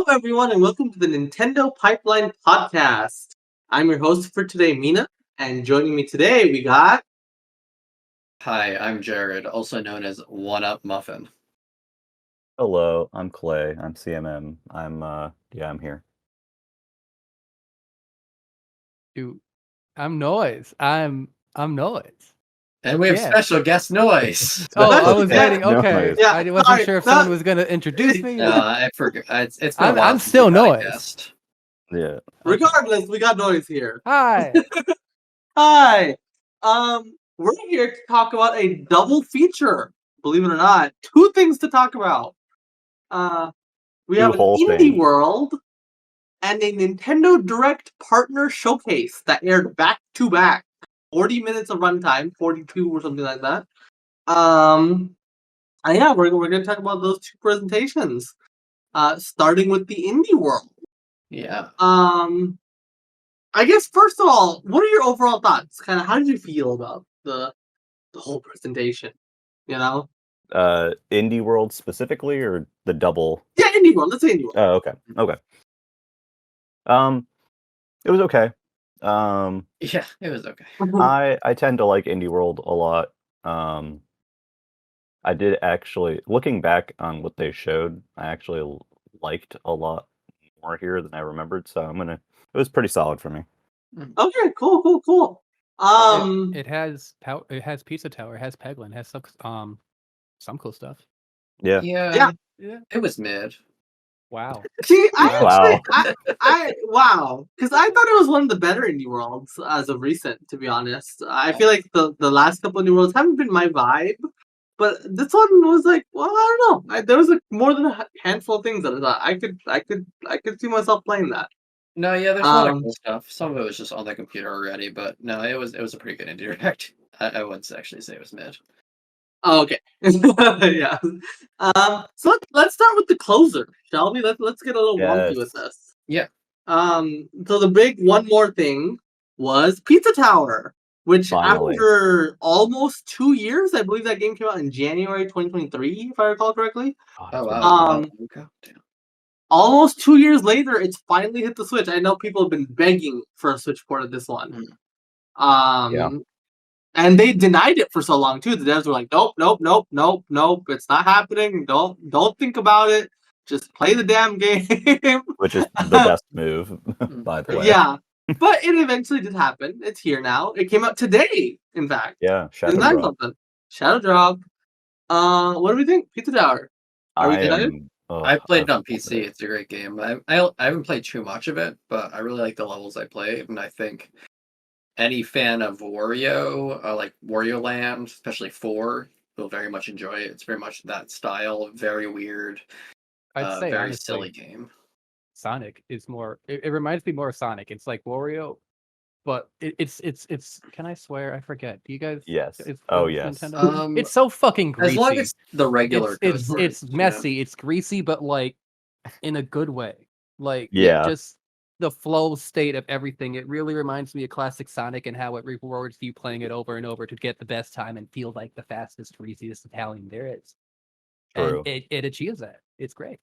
Hello, everyone, and welcome to the Nintendo Pipeline Podcast. I'm your host for today, Mina, and joining me today, we got. Hi, I'm Jared, also known as One Up Muffin. Hello, I'm Clay. I'm CMM. I'm here. I'm Noise. I'm Noise. And we have Yeah. special guest Noise. I was Yeah, waiting. Okay, Noise. Yeah, I wasn't sorry, sure if that- someone was gonna introduce me. No, I forgot. It's been a while I'm since still we've had a Noise. guest. Yeah. Regardless, we got Noise here. Hi. Hi. We're here to talk about a double feature. Believe it or not, two things to talk about. We Two have an whole Indie things. World and a Nintendo Direct Partner Showcase that aired back to back. 40 minutes of runtime, 42 or something like that. And yeah, we're going to talk about those two presentations. Starting with the Indie World. Yeah. I guess first of all, what are your overall thoughts? Kind of, how did you feel about the whole presentation? You know? Indie World specifically, or the double? Yeah, Indie World. Let's say Indie World. Oh, okay. It was okay. Yeah, it was okay. I tend to like Indie World a lot. I did actually, looking back on what they showed, I actually liked a lot more here than I remembered. So it was pretty solid for me. Okay, cool. It has Pizza Tower. It has Peglin. It has some cool stuff. Yeah. Yeah. Yeah. It was mid. Wow. See, Wow. wow, because I thought it was one of the better Indie Worlds as of recent. To be honest, I feel like the last couple Indie Worlds haven't been my vibe, but this one was like, well, I don't know. There was like more than a handful of things that I thought I could see myself playing that. No, yeah, there's a lot of cool stuff. Some of it was just on the computer already, but no, it was a pretty good Indie Direct. I wouldn't actually say it was mid. Oh, okay. Yeah. So let's start with the closer, shall we? Let's get a little wonky with this. Yeah. So the big one more thing was Pizza Tower, which Finally. after almost 2 years, I believe that game came out in January 2023, if I recall correctly. Oh wow. Damn. Almost 2 years later, it's finally hit the Switch. I know people have been begging for a Switch port of this one. Yeah. And they denied it for so long too. The devs were like, nope. It's not happening. Don't think about it. Just play the damn game. Which is the best move, by the way. Yeah. But it eventually did happen. It's here now. It came out today, in fact. Yeah. Shadow Isn't that Drop. something? Shadow Drop. What do we think? Pizza Tower. Are we excited? I played it on PC. It's a great game. I haven't played too much of it, but I really like the levels I played, and I think any fan of Wario, like Wario Land, especially 4, will very much enjoy it. It's very much that style, very weird, I'd say very honestly, silly game. Sonic is more. It reminds me more of Sonic. It's like Wario, but it's. Can I swear? I forget. Do you guys? Yes. It's Yes. Nintendo? It's so fucking greasy. As long as the regular. It's messy. It's greasy, but like in a good way. Like Yeah. just the flow state of everything. It really reminds me of classic Sonic and how it rewards you playing it over and over to get the best time and feel like the fastest, greasiest Italian there is. True. And it achieves that. It's great.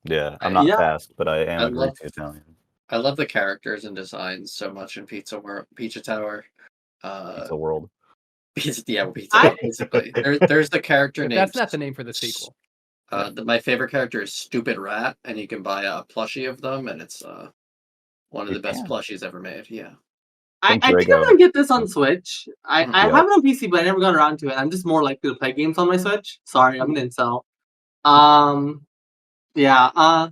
Yeah. I'm not fast, but I am a great Italian. I love the characters and designs so much in Pizza Tower. Pizza World. Pizza, basically. There's the character name. That's not the name for the sequel. My favorite character is Stupid Rat, and you can buy a plushie of them, and it's one of the best plushies ever made. Yeah. I think I'm gonna get this on Switch. I have it on PC, but I never got around to it. I'm just more likely to play games on my Switch. Sorry, I'm an incel. Yeah.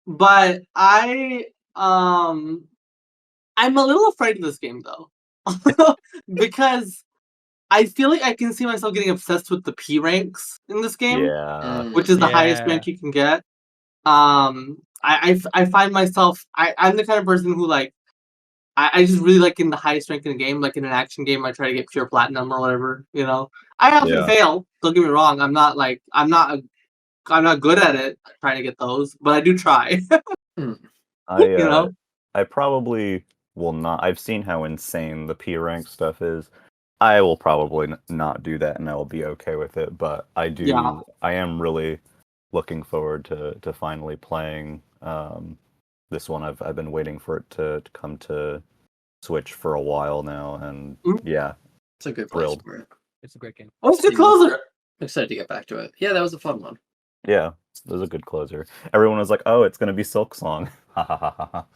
But I'm a little afraid of this game though, because I feel like I can see myself getting obsessed with the P ranks in this game. Yeah. Which is the highest rank you can get. I find myself I'm the kind of person who like I just really like in the highest rank in the game, like in an action game, I try to get pure platinum or whatever, you know. I often fail. Don't get me wrong. I'm not good at it trying to get those, but I do try. I probably will not. I've seen how insane the P rank stuff is. I will probably not do that, and I will be okay with it. But I do. Yeah. I am really looking forward to finally playing this one. I've been waiting for it to come to Switch for a while now, and Mm. yeah, It's a good place thrilled. for it. It's a great game. What's the closer? I'm excited to get back to it. Yeah, that was a fun one. Yeah, it was a good closer. Everyone was like, "Oh, it's gonna be Silk Song." Ha ha ha ha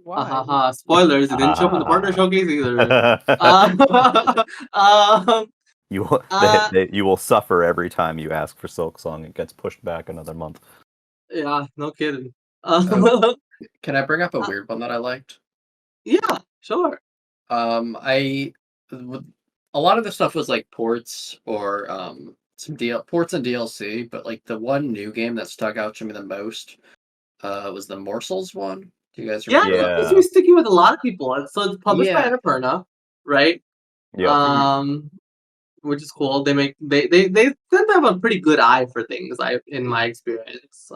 Why? Spoilers, it didn't show up in the partner showcase either. ha. Um, You will, uh, you will suffer every time you ask for Silk Song. It gets pushed back another month. yeah, no kidding. Can I bring up a weird one that I liked? Yeah, sure. I a lot of the stuff was like ports or some ports and DLC, but like the one new game that stuck out to me the most was the Morsels one. Do you guys Yeah, remember? that seems to Yeah. be sticking with a lot of people. So it's published by Yeah. Annapurna, right? Yep. Which is cool. They tend to have a pretty good eye for things, in my experience.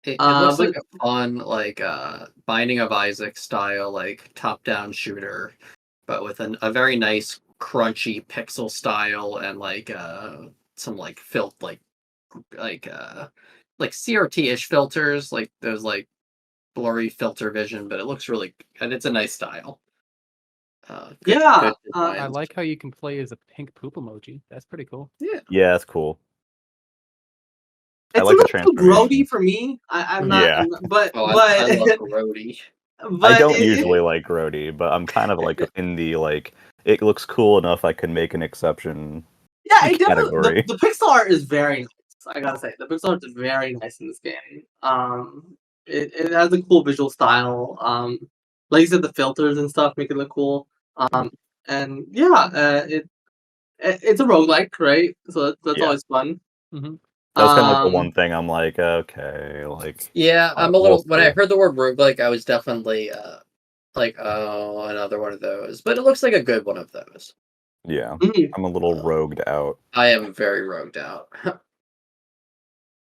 It looks But like a fun, like Binding of Isaac style, like top-down shooter, but with a very nice crunchy pixel style and like some like like like CRT-ish filters, like those like blurry filter vision, but it looks really and it's a nice style. yeah, Good I designs. like how you can play as a pink poop emoji. That's pretty cool. Yeah. Yeah, that's cool. I it's a like the little too grody transformation. for me. I'm Yeah. not, but Oh, I love but Grody. I but don't usually like Grody, but I'm kind of like in the like it looks cool enough I can make an exception yeah, it definitely category. the pixel art is very nice. I gotta say, the pixel art is very nice in this game. It has a cool visual style. Like you said, the filters and stuff make it look cool. And yeah, it's a roguelike, right? So that's Yeah. always fun. Mm-hmm. That was kind of like the one Um, thing I'm like, okay, like Yeah, I'm a we'll little. When I see. heard the word roguelike, I was definitely like, oh, another one of those. But it looks like a good one of those. Yeah. mhm. I'm a little rogued out. I am very rogued out,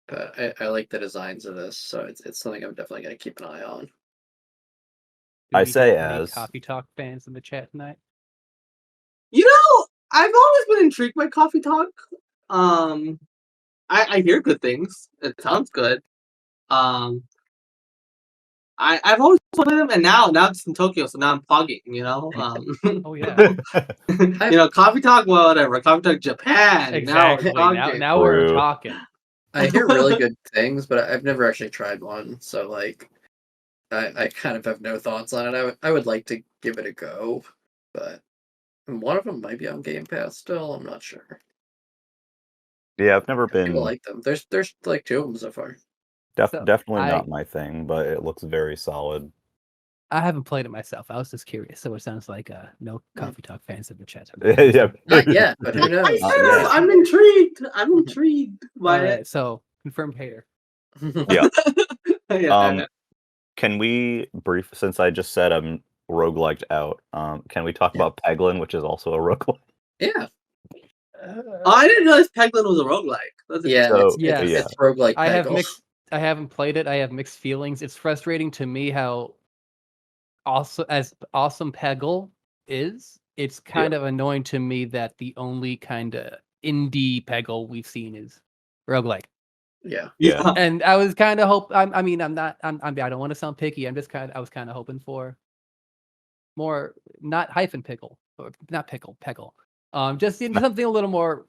but I like the designs of this, so it's something I'm definitely gonna keep an eye on. Do I we say have any as Coffee Talk fans in the chat tonight? You know, I've always been intrigued by Coffee Talk. Um, I hear good things. It sounds good. Um, I've always wanted them, and now it's in Tokyo, so now I'm plugging. Oh yeah, Coffee Talk, well, whatever. Coffee Talk Japan. Now we're exactly. Now talking. we're True. talking. I hear really good things, but I've never actually tried one, so like, I kind of have no thoughts on it. I would like to give it a go, but one of them might be on Game Pass still. I'm not sure. Yeah, I've never People been like them. There's like two of them so far. So definitely I not my thing, but it looks very solid. I haven't played it myself. I was just curious. So it sounds like no Coffee Talk fans in the chat. Yeah. Not yet, but who knows? Not yet. I'm intrigued. I'm intrigued by it. So confirmed hater. Yeah. Yeah. Can we since I just said I'm rogueliked out, can we talk Yeah. about Peglin, which is also a roguelike? Yeah. Oh, I didn't realize Peglin was a roguelike. That's Yeah, So, it's roguelike I have Peggle. I haven't played it. I have mixed feelings. It's frustrating to me how awesome Peggle is. It's kind of annoying to me that the only kind of indie Peggle we've seen is roguelike. Yeah. Yeah. And I was kind of I don't want to sound picky. I was kind of hoping for more, not hyphen pickle, or not peggle. Just something a little more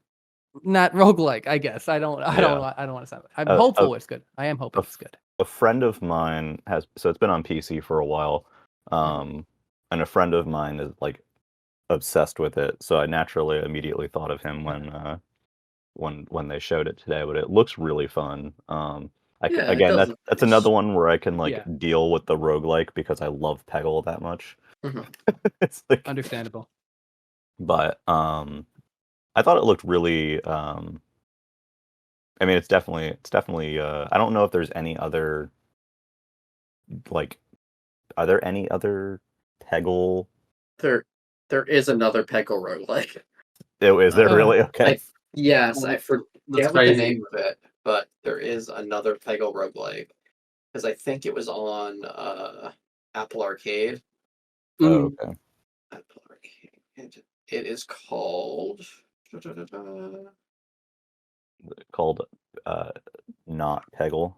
not roguelike, I guess. I don't want to sound. I'm hopeful it's good. I am hoping it's good. A friend of mine so it's been on PC for a while, and a friend of mine is like obsessed with it. So I naturally immediately thought of him when they showed it today. But it looks really fun. Yeah, it Again, does look that's nice. another one where I can Yeah. deal with the roguelike because I love Peggle that much. Mhm. It's like, Understandable. but I thought it looked really. I mean, it's definitely. I don't know if there's any other. Like, are there any other Peggle? There is another Peggle roguelike. Is there really? Okay. Yes, I forget That's what the crazy. name of it, but there is another Peggle roguelike. Because I think it was on Apple Arcade. Oh, Mhm. okay. Apple Arcade. It is called. called not Peggle.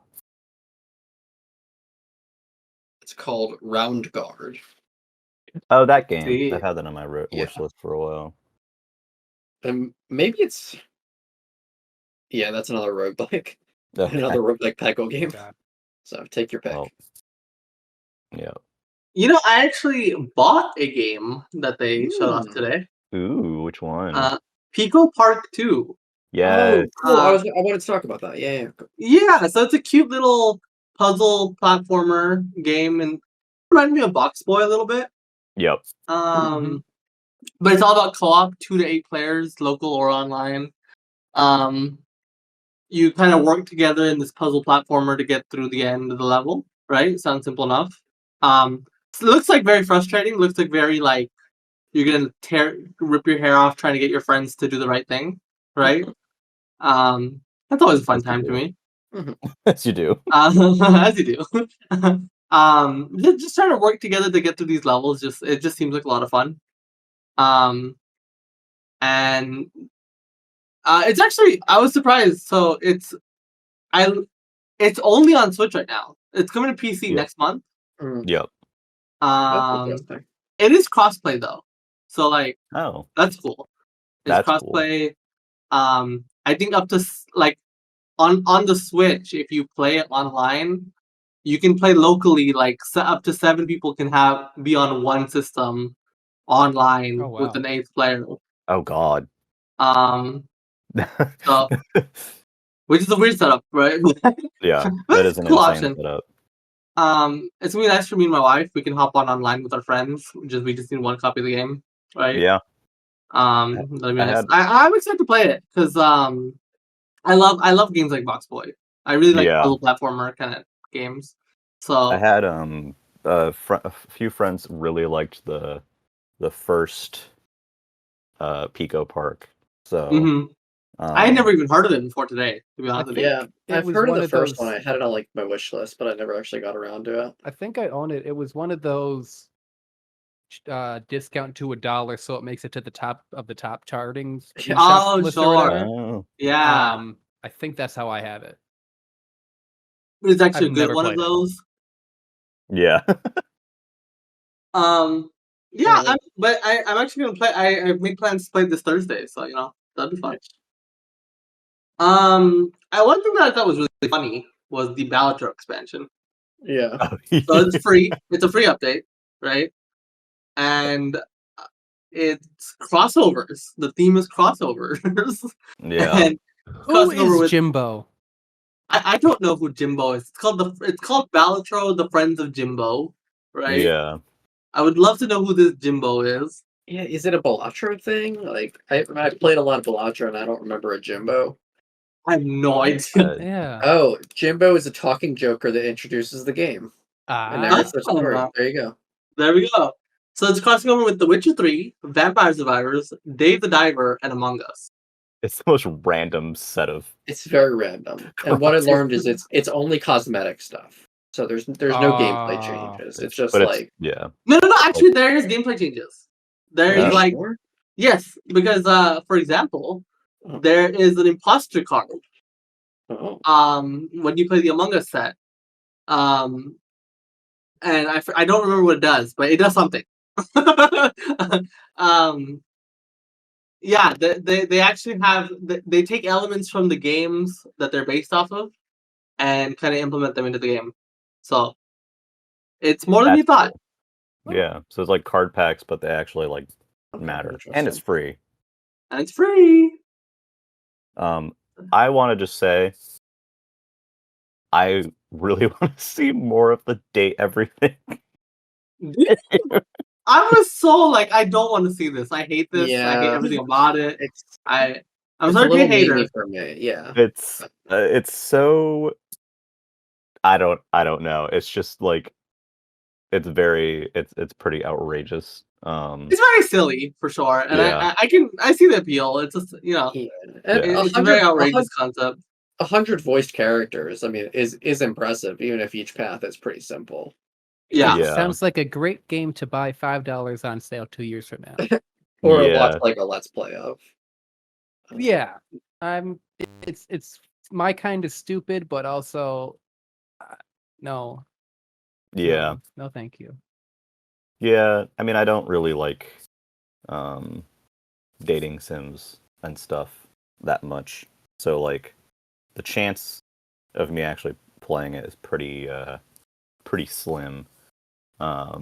It's called Round Guard. Oh, that game. See. I've had that on my Yeah. wish list for a while. And maybe it's that's another roguelike. Okay. Another roguelike Peggle game. God. So take your pick. Well, yeah. You know, I actually bought a game that they showed off Hmm. today. Ooh, which one? Pico Park 2. Yes. Oh, cool. I wanted to talk about that. Yeah. Yeah, so it's a cute little puzzle platformer game, and reminded me of Box Boy a little bit. Yep. But it's all about co-op, 2 to 8 players, local or online. You kind of work together in this puzzle platformer to get through the end of the level, right? Sounds simple enough. So it looks like very frustrating. Looks like very like you're gonna rip your hair off trying to get your friends to do the right thing, right? That's always a fun As you time to do. me. As you do. As you do. Just trying to work together to get through these levels. It just seems like a lot of fun. And it's actually I was surprised. So it's only on Switch right now. It's coming to PC Yep. next month. Yep. That's interesting. It is crossplay though, so like Oh, that's cool. It's that's cool. crossplay. I think up to like on the Switch, if you play it online, you can play locally. Like up to 7 people can be on one system online Oh, wow. with an 8th player. Oh God. So, which is a weird setup, right? Yeah, But that it's is an a cool insane option. setup. It's gonna be nice for me and my wife. We can hop on online with our friends. We just need one copy of the game, right? Yeah. That'd be I nice. had- I'm excited to play it because I love games like Box Boy. I really like Yeah. puzzle platformer kind of games. So I had a few friends really liked the first Pico Park. So I had never even heard of it before today, to be honest with you. Yeah, It I've was heard of one the of first those- one. I had it on like my wish list, but I never actually got around to it. I think I own it. It was one of those discount to $1, so it makes it to the top of the top chartings. Yeah. Oh, list or sure. whatever. Oh, Yeah, I think that's how I have it. it's actually I've a good never one of played it. those. yeah. Yeah, Yeah. I'm actually gonna play. I made plans to play this Thursday, so that'd be fun. One thing that I thought was really funny was the Balatro expansion. Yeah. So it's free. It's a free update, right? And it's crossovers. The theme is crossovers. Yeah. And Who crossover is with Jimbo? I don't know who Jimbo is. It's called Balatro, the Friends of Jimbo, right? Yeah. I would love to know who this Jimbo is. Yeah, is it a Balatro thing? Like I played a lot of Balatro and I don't remember a Jimbo. I have no idea. Yeah. Oh, Jimbo is a talking joker that introduces the game and narrates the story. There you go. There we go. So it's crossing over with The Witcher 3, Vampire Survivors, Dave the Diver, and Among Us. It's the most random set of. It's very random. And what I learned is it's only cosmetic stuff. So there's no gameplay changes. It's just But like yeah. No, actually there is gameplay changes. There is Yeah. like Sure? yes, because for example, Oh. there is an imposter card. Oh. When you play the Among Us set. And I don't remember what it does, but it does something. Yeah, they actually they take elements from the games that they're based off of and kind of implement them into the game. So it's more than you That's thought. cool. Yeah. So it's like card packs, but they actually like Okay, matter, and interesting. it's free. And it's free. I want to just say, I really want to see more of the date everything. I was so like, I don't want to see this. I hate this. I hate Yeah. everything about it. I'm It's sorry a to be a little hater. mainly for me. Yeah. It's so. I don't know. It's just like, it's pretty outrageous. It's very silly for sure, and Yeah. I see the appeal. It's just Yeah. And it's a very outrageous concept. 100 voiced characters. I mean, is impressive, even if each path is pretty simple. Yeah. Yeah. Sounds like a great game to buy $5 on sale 2 years from now. Or Yeah. watch like a let's play of. Yeah. It's my kind of stupid, but also no. Yeah. No, thank you. Yeah. I mean, I don't really like dating sims and stuff that much. So like the chance of me actually playing it is pretty slim. I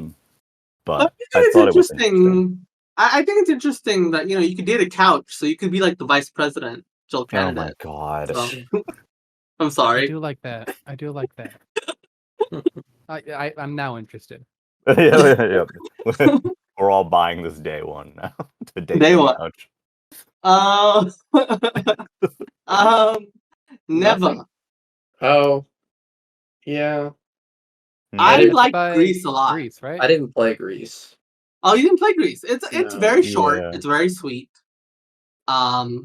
But think I it's thought it was interesting. interesting. I think it's interesting that you could date a couch, so you could be like the vice presidential Oh candidate. my god. So, I'm I sorry. do like that. I'm now interested. Yeah. We're all buying this day one now to date Day the one. couch. Never. Nothing. Oh, yeah. I didn't like By Greece a lot. Greece, right? I didn't play Greece. Oh, you didn't play Greece? It's No. very short. Yeah. It's very sweet. But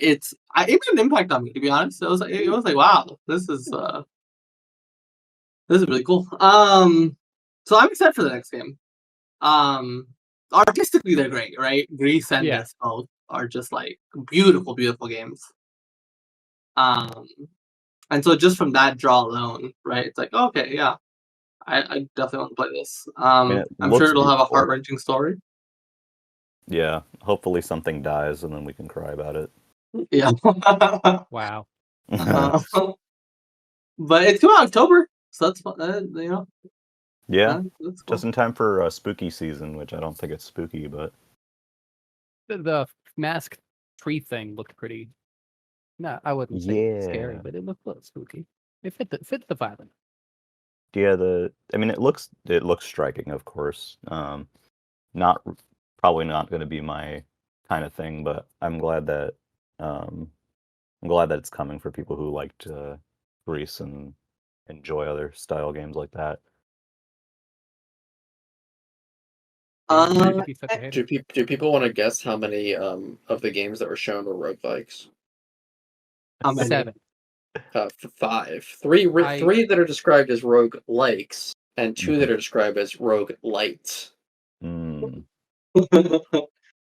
it made an impact on me, to be honest. It was like, wow, this is really cool. So I'm excited for the next game. Artistically they're great, right? Greece and Yeah. this both are just like beautiful, beautiful games. And so just from that draw alone, right? It's like, okay, yeah, I definitely want to play this. mean, it I'm sure looks it'll have a beautiful. heart-wrenching story. Yeah. Hopefully something dies and then we can cry about it. Yeah. Wow. But it's due in October, so that's fun. Yeah. That's cool. Just in time for spooky season, which I don't think it's spooky, but The masked tree thing looked pretty. No, I wouldn't say scary, Yeah. but it looked a little spooky. It fit the vibe. yeah, I mean it looks striking, of course. Not probably not going to be my kind of thing, but I'm glad that it's coming for people who liked Greece and enjoy other style games like that. You could be such a hater. Do people want to guess how many of the games that were shown were roguelikes? How many? 7. 5. Three that are described as roguelikes, and 2 that are described as roguelites. Mm.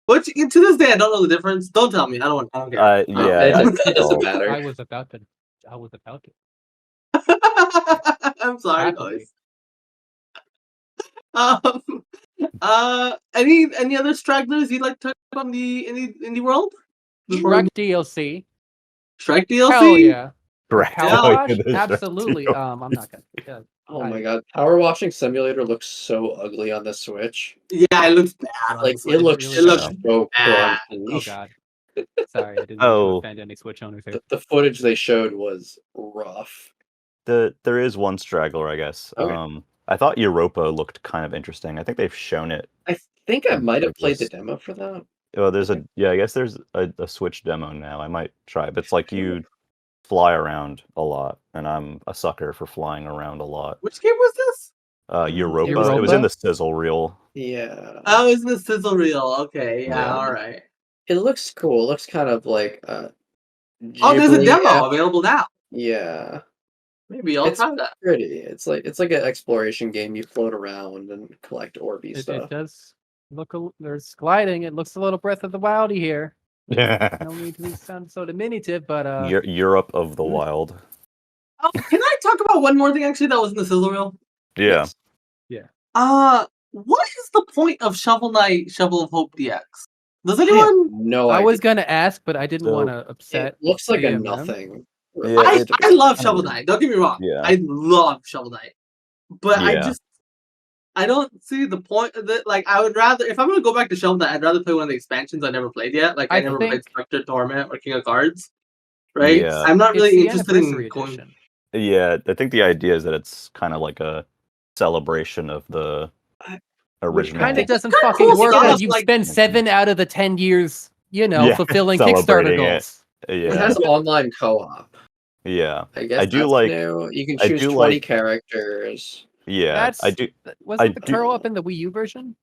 Which to this day I don't know the difference. Don't tell me. I don't care. Yeah, It doesn't matter. I was about to. I'm sorry, Happily. guys. Any other stragglers you'd like to talk about in the indie world? Shrek DLC. Shrek DLC? Hell yeah. Correct. Power Yeah. Wash? Absolutely. I'm not gonna. Yeah, Oh my god, Power Washing Simulator looks so ugly on the Switch. Yeah, it looks bad. On Like the Switch. it looks really looks so bad. crunchy. Oh god. Sorry, I didn't mean to offend any Switch owners here. The footage they showed was rough. There is one straggler, I guess. Okay. I thought Europa looked kind of interesting. I think they've shown it. I think I in might have played the previous- demo for that. Oh, I guess there's a Switch demo now. I might try it. But it's like you fly around a lot, and I'm a sucker for flying around a lot. Which game was this? Europa. It was Europa? in the sizzle reel. Yeah. Oh, it's the sizzle reel. Okay, yeah, Yeah. all right. It looks cool. It looks kind of like Oh, there's a demo Ghibli-esque. available now. Yeah. Maybe I'll It's try that. pretty. It's like an exploration game. You float around and collect Orby It stuff. does look. There's gliding. It looks a little Breath of the Wildy here. Yeah. No need to sound so diminutive, but Europe of the Wild. Oh, can I talk about one more thing actually that was in the sizzle reel? Yeah. Yes. What is the point of Shovel Knight Shovel of Hope DX? Does I have anyone? no I idea. was gonna ask, but I didn't So- want to upset. It looks like a AMM. nothing. Yeah, I love kinda Shovel weird. Knight. Don't get me wrong. Yeah. I love Shovel Knight, but Yeah. I don't see the point of it. Like, I would rather, if I'm gonna go back to Shovel Knight, I'd rather play one of the expansions I never played yet. Like, I I never played think- Spectre Torment or King of Cards. Right? Yeah. I'm not It's really the interested in anniversary going. edition. Yeah, I think the idea is that it's kind of like a celebration of the original. Kind of doesn't kinda fucking cool work stuff, when you've like- spent 7 out of the 10 years, Yeah, fulfilling Kickstarter celebrating it. goals. It Yeah, has online co-op. yeah, I guess I do that's like- new. You can I choose do 20 like- characters. yeah. That's I do. Wasn't the do- co-op in the Wii U version?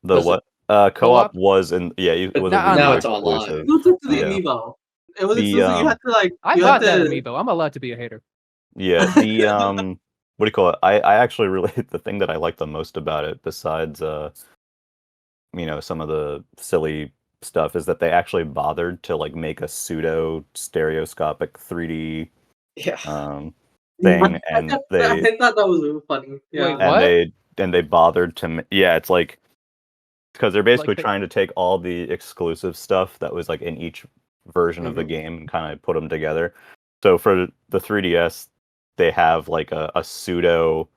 The Was it- what? Co-op Co-op? was in. Yeah, it But was now- a Wii now U it's online. exclusive. Exclusive to the Yeah. Amiibo. It was The, exclusive. You had to like. I you bought had that to, amiibo. I'm allowed to be a hater. Yeah, the what do you call it? I actually really the thing that I like the most about it, besides some of the silly stuff is that they actually bothered to like make a pseudo stereoscopic 3D Yeah. thing, I and thought they that was really funny. Yeah. Wait, and what? they bothered to yeah, it's like because they're basically Like they- trying to take all the exclusive stuff that was like in each version of the Mhm. game and kind of put them together. So for the 3DS, they have like a pseudo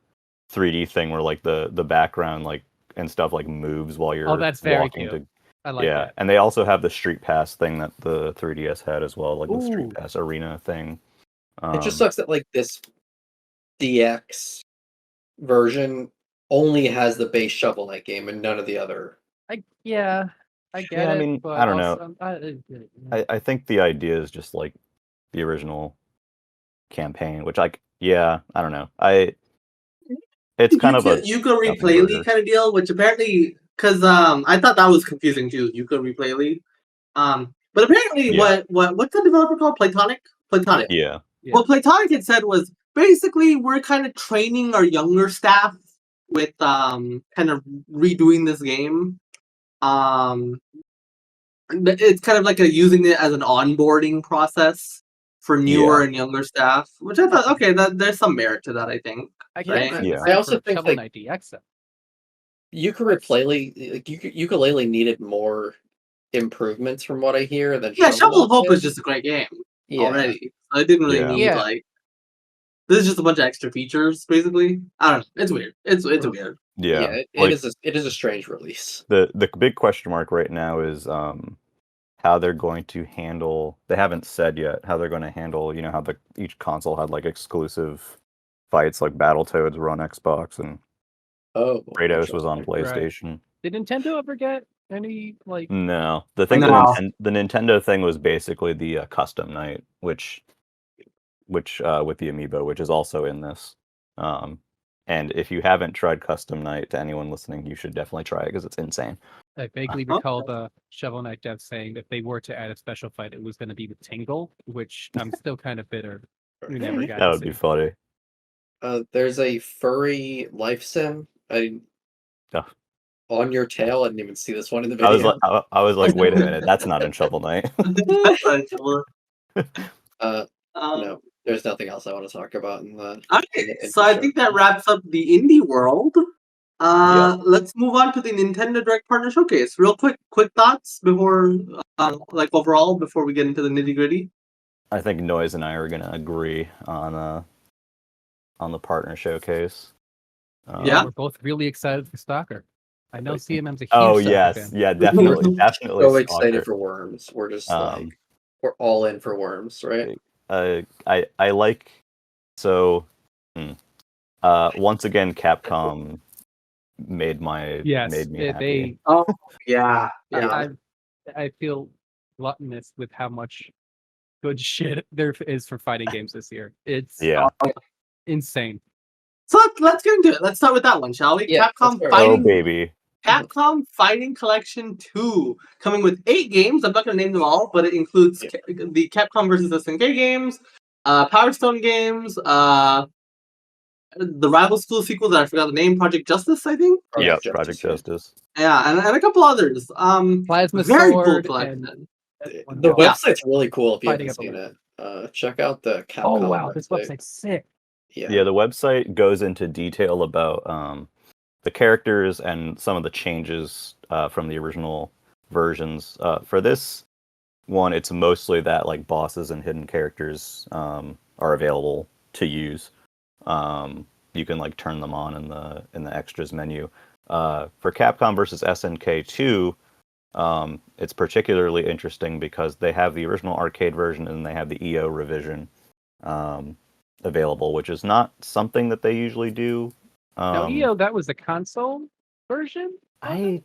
3D thing where like the background like and stuff like moves while you're that's very walking cute. to I like yeah, that. and they also have the Street Pass thing that the 3DS had as well, like the Street Ooh. Pass Arena thing. It just sucks that like this DX version only has the base Shovel Knight game and none of the other. I get Yeah, I it, mean, but I don't know. also, I think the idea is just like the original campaign, which like yeah, I don't know. It's kind of a Yuka nothing Replay burger. League kind of deal, which apparently because I thought that was confusing too. Yuka Replay League. But apparently, Yeah. what's the developer called? Platonic. Platonic. Yeah. Yeah. What Platonic had said was basically we're kind of training our younger staff with kind of redoing this game. It's kind of like using it as an onboarding process for newer Yeah. and younger staff, which I thought okay, there's some merit to that. I think. I Right. can't see Yeah. the I same also for think, Shovel like, Knight DX though. Ukulele needed more improvements from what I hear than Yeah, Shovel of Hope did. is just a great game Yeah. already. So I didn't really Yeah. need Yeah. like. This is just a bunch of extra features, basically. I don't know. It's weird. It's weird. Yeah, Yeah. it is a strange release. The big question mark right now is how they're going to handle. They haven't said yet how they're going to handle. You know how each console had like exclusive fights, like Battletoads were on Xbox and Oh, Kratos was on interesting. Right. PlayStation. Did Nintendo ever get any like? No, the thing No. the Nintendo thing was basically the custom night, which with the amiibo, which is also in this. And if you haven't tried custom night, to anyone listening, you should definitely try it because it's insane. I vaguely recall the Shovel Knight dev saying if they were to add a special fight, it was going to be with Tingle, which I'm still kind of bitter. We never got That to would see. be funny. There's a furry life sim. Oh. On your tail. I didn't even see this one in the I was video. like, wait a minute, that's not in Shovel Knight. No, there's nothing else I want to talk about in the. Okay, so I think that wraps up the indie world. Let's move on to the Nintendo Direct Partner Showcase. Real quick thoughts before, like overall, before we get into the nitty gritty. I think Noise and I are gonna agree on the partner showcase. Yeah. We're both really excited for Stalker. I know CMM's a huge Oh Stalker yes, fan. yeah, definitely. So Stalker. excited for Worms. We're just like we're all in for Worms, right? I like so. Once again, Capcom made me happy. Oh yeah, yeah. I feel gluttonous with how much good shit there is for fighting games this year. It's insane. So let's get into it. Let's start with that one, shall we? Yeah, Capcom let's Fighting. Oh baby. Capcom Fighting Collection 2, coming with 8 games. I'm not going to name them all, but it includes the Capcom vs. SNK games, Power Stone games, the Rival School sequel that I forgot the name, Project Justice, I think. Project Justice. Yeah, and a couple others. Plasma very Sword cool collection. The website's really cool if you Fighting haven't seen Evolution. it. Check out the Capcom Oh wow, website. this website's sick. Yeah, the website goes into detail about the characters and some of the changes from the original versions. For this one, it's mostly that like bosses and hidden characters are available to use. You can like turn them on in the extras menu. For Capcom versus SNK 2, it's particularly interesting because they have the original arcade version and they have the EO revision available, which is not something that they usually do. Now, EO, that was the console version? I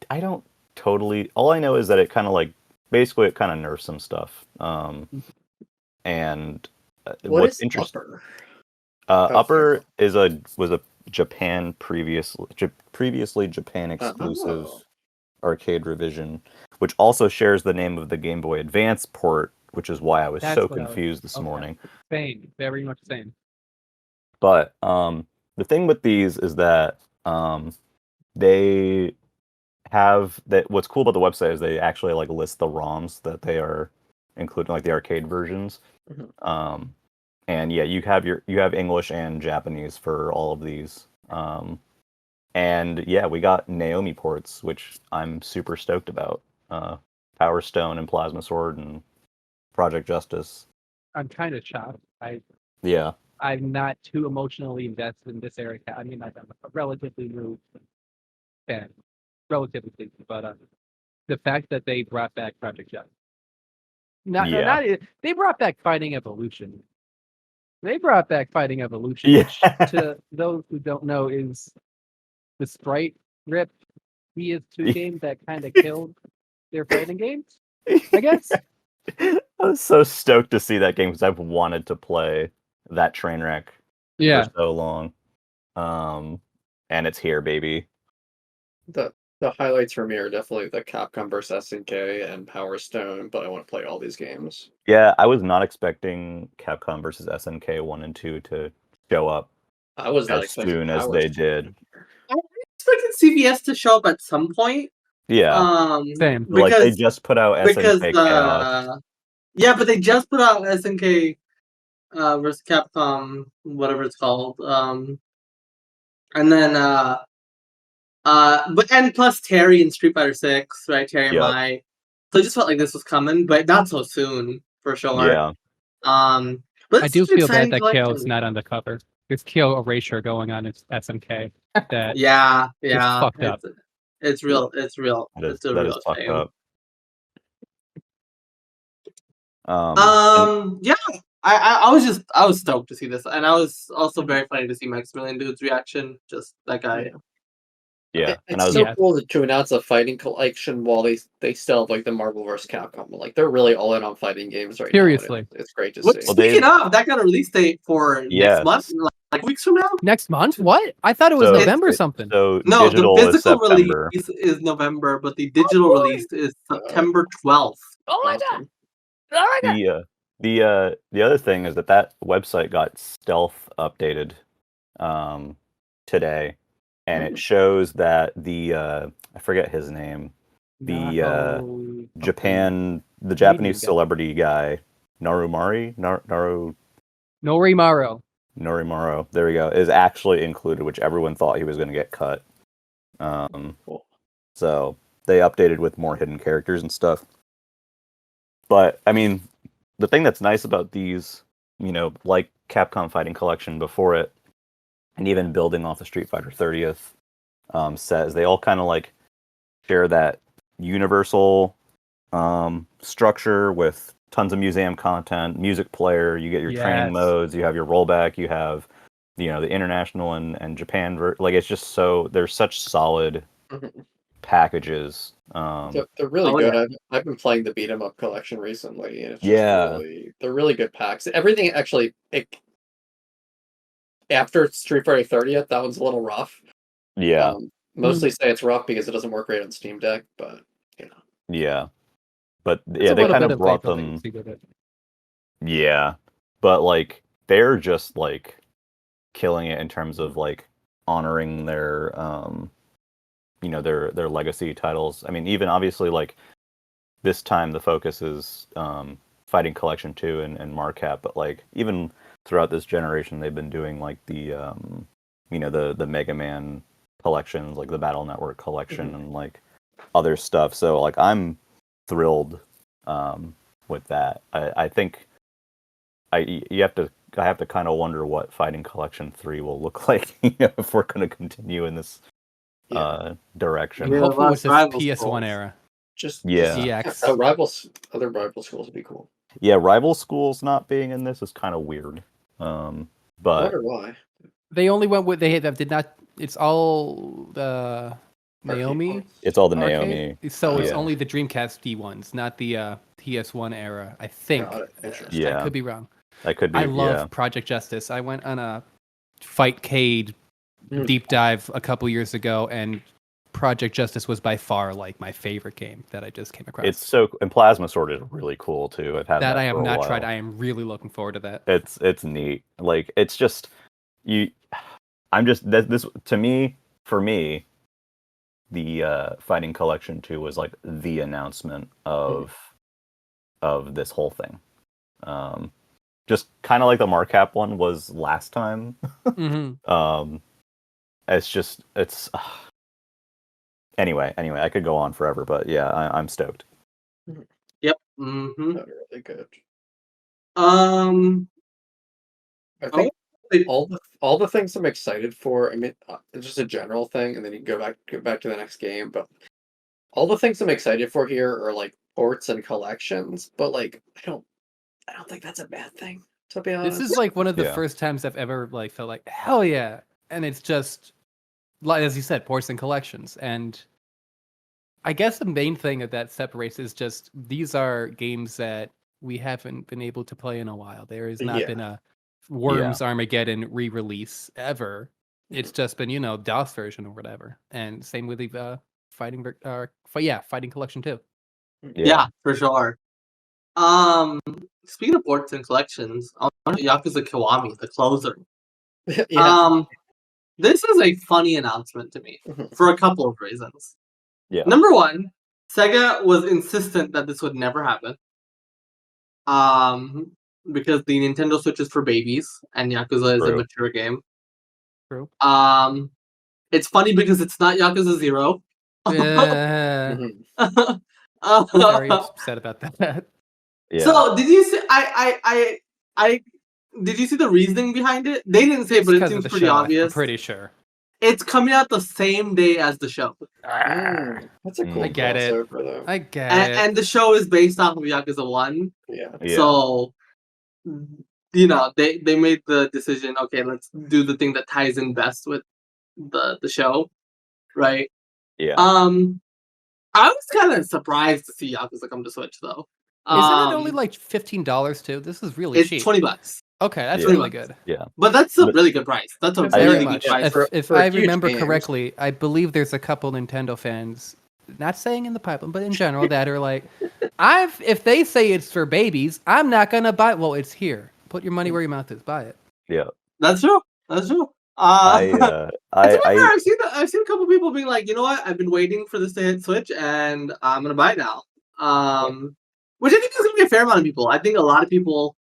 don't totally. All I know is that it kind of like basically it kind of nerfs some stuff. And what's interesting? Upper was a Japan previously Japan exclusive arcade revision, which also shares the name of the Game Boy Advance port, which is why I was so confused this morning. Same, very much same. But the thing with these is that they have that. What's cool about the website is they actually like list the ROMs that they are including, like the arcade versions. And yeah, you have English and Japanese for all of these. And yeah, we got Naomi ports, which I'm super stoked about. Power Stone and Plasma Sword and Project Justice. I'm kind of shocked. Yeah. I'm not too emotionally invested in this area. I mean, I'm a relatively new fan, relatively speaking, but the fact that they brought back Project Justice, they brought back Fighting Evolution. They brought back Fighting Evolution, which to those who don't know is the sprite rip PS2 game that kind of killed their fighting games, I guess. I was so stoked to see that game because I've wanted to play that train wreck for so long. And it's here, baby. The highlights for me are definitely the Capcom vs SNK and Power Stone, but I want to play all these games. Yeah, I was not expecting Capcom versus SNK 1 and 2 to show up I was not as soon as they did. I expected CVS to show up at some point. Yeah. Same. Like they just put out SNK Chaos. Yeah, but they just put out SNK versus Capcom, whatever it's called. And then but and plus Terry in Street Fighter 6, right? Terry and Mai. So I just felt like this was coming, but not so soon for sure. Yeah. But I do feel bad that collection. Kyo's not on the cover. There's Kyo erasure going on in SMK. That yeah, fucked up. It's real. It's real. That It's a is real fucked shame. up. Yeah. I was stoked to see this, and I was also very funny to see Maximilian Dude's reaction. Just that guy. Yeah, it's so cool to announce a fighting collection while they still have like the Marvel vs. Capcom. Like they're really all in on fighting games right Seriously. now. It's great to Well, see. speaking of, that got a release date for next month, like weeks from now. Next month? What? I thought it was November something. So no, digital the physical is September. release is November, but the digital release is September 12th. Oh my god! Oh my god! The other thing is that website got stealth updated today, and it shows that the I forget his name, the Japanese celebrity guy Norimaro. There we go. Is actually included, which everyone thought he was going to get cut. Cool. So they updated with more hidden characters and stuff. But I mean, the thing that's nice about these, like Capcom Fighting Collection before it, and even building off the Street Fighter 30th, says they all kind of like share that universal structure with tons of museum content, music player. You get your training modes, you have your rollback, you have the international and Japan. Like it's just there's such solid packages. They're really good. Yeah. I've been playing the beat 'em up collection recently, and it's just they're really good packs. Everything actually, after Street Fighter 30th, that one's a little rough. Yeah. Mostly say it's rough because it doesn't work great on Steam Deck, but Yeah. But yeah, they kind of brought them. Yeah. But like they're just like killing it in terms of like honoring their their legacy titles. I mean, even obviously like this time the focus is Fighting Collection 2 and Marcap, but like even throughout this generation they've been doing like the the Mega Man collections, like the Battle Network collection and like other stuff. So like I'm thrilled with that. I think I have to kind of wonder what Fighting Collection 3 will look like if we're going to continue in this direction. Hopefully with this PS1 era. Other rival schools would be cool. Yeah, rival schools not being in this is kind of weird. But I wonder why. They only went with did not. It's all the Naomi. It's all the arcade? Naomi. So it's only the Dreamcast D ones, not the PS1 era. I think. I could be wrong. I could be. I love Project Justice. I went on a Fightcade deep dive a couple years ago, and Project Justice was by far like my favorite game that I just came across. And Plasma Sword is really cool too. I've had that I have for a not while. tried. I am really looking forward to that. It's neat. Like it's just this to me, for me, the Fighting Collection 2 was like the announcement of this whole thing. Just kind of like the Marcap one was last time. Mm-hmm. It's anyway, I could go on forever, but yeah, I'm stoked. Yep. Mm-hmm. That's really good. Um. I think wait, all the things I'm excited for. I mean, it's just a general thing, and then you go back to the next game. But all the things I'm excited for here are like ports and collections. But like, I don't think that's a bad thing, to be honest. This is like one of the Yeah. first times I've ever like felt like hell yeah, and it's just like as you said, ports and collections. And I guess the main thing that separates is just these are games that we haven't been able to play in a while. There has not Yeah. been a Worms Armageddon re-release ever. It's just been DOS version or whatever. And same with the Fighting Collection too. yeah, for sure. Speaking of ports and collections, Yakuza Kiwami, the closer. Yeah. This is a funny announcement to me for a couple of reasons. Yeah. Number one, Sega was insistent that this would never happen. Because the Nintendo Switch is for babies and Yakuza is a True. mature game. True. It's funny because it's not Yakuza 0. Yeah. Mhm. Very upset about that. Yeah. So did you see? I did you see the reasoning behind it? They didn't say, It's but it 'cause of seems the pretty show, obvious. I'm pretty sure. It's coming out the same day as the show, That's a cool I get it. crossover, though. I get it. and the show is based off of Yakuza 1. Yeah. Yeah. So they made the decision. Okay, let's do the thing that ties in best with the show, right? Yeah. I was kind of surprised to see Yakuza come to Switch though. Isn't it only like $15 too? This is really It's cheap. $20. Okay, that's Yeah. really good. Yeah. But that's a But- really good price. That's a Very really much. good price. If for I huge remember games. correctly, I believe there's a couple Nintendo fans, not saying in the pipeline, but in general, that are like, if they say it's for babies, I'm not gonna buy it. Well, it's here. Put your money where your mouth is. Buy it. Yeah. That's true. That's true. I and to be fair, I've seen a couple people being like, you know what, I've been waiting for this to hit Switch, and I'm gonna buy it now. Which I think is gonna be a fair amount of people. I think a lot of people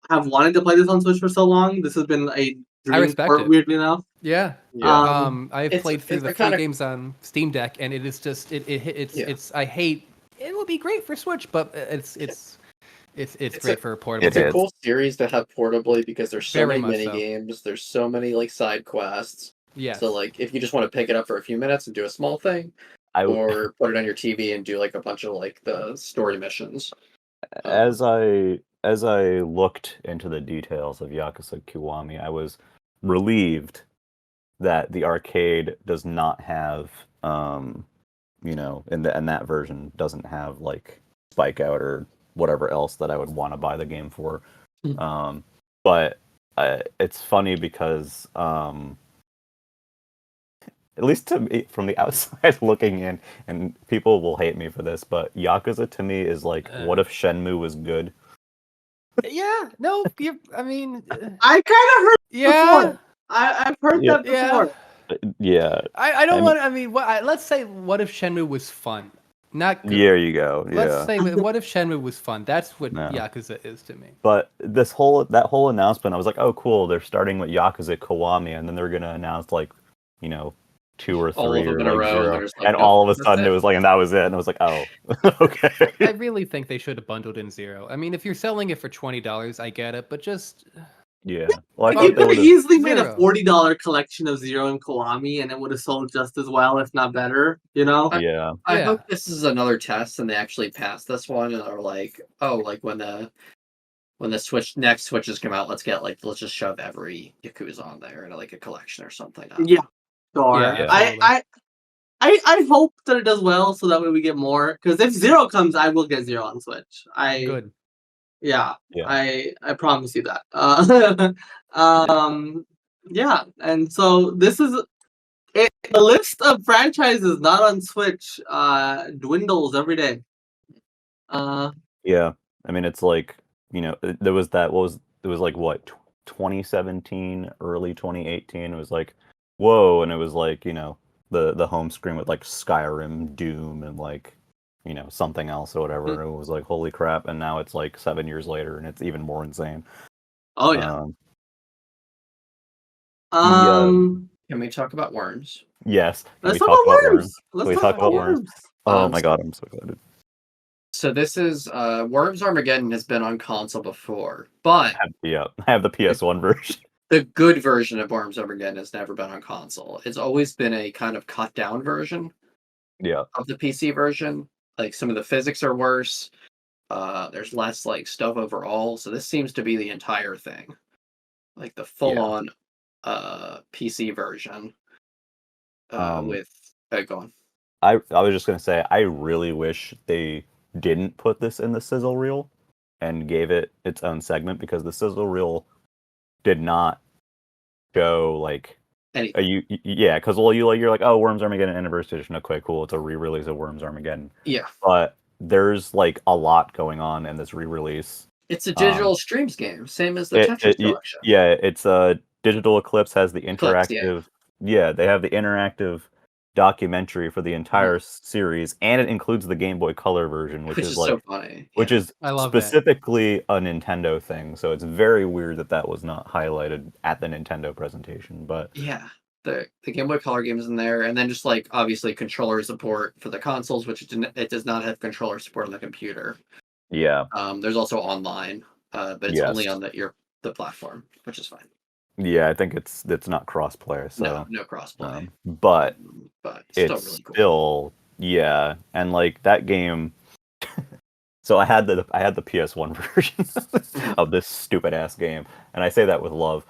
have wanted to play this on Switch for so long. This has been a dream respect port, it. weirdly enough. Yeah. Yeah. I've it's- played through it's the the full kinda- games on Steam Deck, and it is just it's. I hate. It would be great for Switch, but it's great for a portable. It's a is. cool series to have portably because there's so Very many much mini so. games. There's so many like side quests. Yes. So like, if you just want to pick it up for a few minutes and do a small thing, or put it on your TV and do like a bunch of like the story missions. as I looked into the details of Yakuza Kiwami, I was relieved that the arcade does not have in that version doesn't have like Spike Out or whatever else that I would want to buy the game for. But it's funny because at least to me, from the outside looking in, and people will hate me for this, but Yakuza to me is like, what if Shenmue was good? Yeah. No. I mean. I kind of heard Yeah. before. I've heard that before. Yeah. I don't want. I mean, let's say, what if Shenmue was fun? Not good. There you go. Let's Yeah. say, what if Shenmue was fun? That's what No. Yakuza is to me. But that whole announcement, I was like, oh, cool. They're starting with Yakuza Kiwami, and then they're gonna announce like, 2 or 3 All of them or in a like row, 0, and there's like, and nope, all of a that's sudden it. it was like, and that was it, and I was like, oh, okay. I really think they should have bundled in 0. I mean, if you're selling it for $20, I get it, but just Yeah. Well, I You thought they could have would've- easily made a Zero. $40 collection of Zero and Kiwami, and it would have sold just as well, if not better. Yeah. I Yeah. hope this is another test and they actually pass this one and are like, oh, like when the next Switches come out, let's just shove every Yakuza on there in like a collection or something. Yeah, sure. Yeah, I hope that it does well, so that way we get more. Because if Zero comes, I will get Zero on Switch. good. Yeah. Yeah. I promise you that. Yeah, and so this is the list of franchises not on Switch dwindles every day. Yeah. I mean, it's like, there was that. It was like what 2017, early 2018. It was like, whoa, and it was like, the home screen with like Skyrim, Doom, and like something else or whatever. It was like holy crap, and now it's like 7 years later, and it's even more insane. Oh yeah. Can we talk about Worms? Yes. Can Let's we talk talk about about Worms. Let's Can we talk talk about about Worms? Worms. Oh my god, I'm so excited. So this is Worms Armageddon has been on console before, but I have the PS1 version. the good version of Worms Armageddon has never been on console. It's always been a kind of cut down version Yeah. of the PC version. Like some of the physics are worse. There's less like stuff overall. So this seems to be the entire thing, like the full on PC version. With go on. I was just gonna say I really wish they didn't put this in the sizzle reel and gave it its own segment, because the sizzle reel did not show like because you're like, oh, Worms Armageddon Anniversary Edition, okay, cool, it's a re-release of Worms Armageddon. Yeah, but there's like a lot going on in this re-release. It's a digital streams game, same as the Tetris collection. Yeah, it's a Digital Eclipse has the interactive. Eclipse, yeah, they have the interactive documentary for the entire series, and it includes the Game Boy Color version, which is like so funny. Which is I love specifically a Nintendo thing, so it's very weird that was not highlighted at the Nintendo presentation. But yeah, the Game Boy Color game is in there, and then just like obviously controller support for the consoles, which it does not have controller support on the computer. Yeah. There's also online, but it's only on the platform, which is fine. Yeah, I think it's not crossplay, so no crossplay. But it's still really cool. Still, yeah, and like that game. So I had the PS1 version of this stupid ass game, and I say that with love,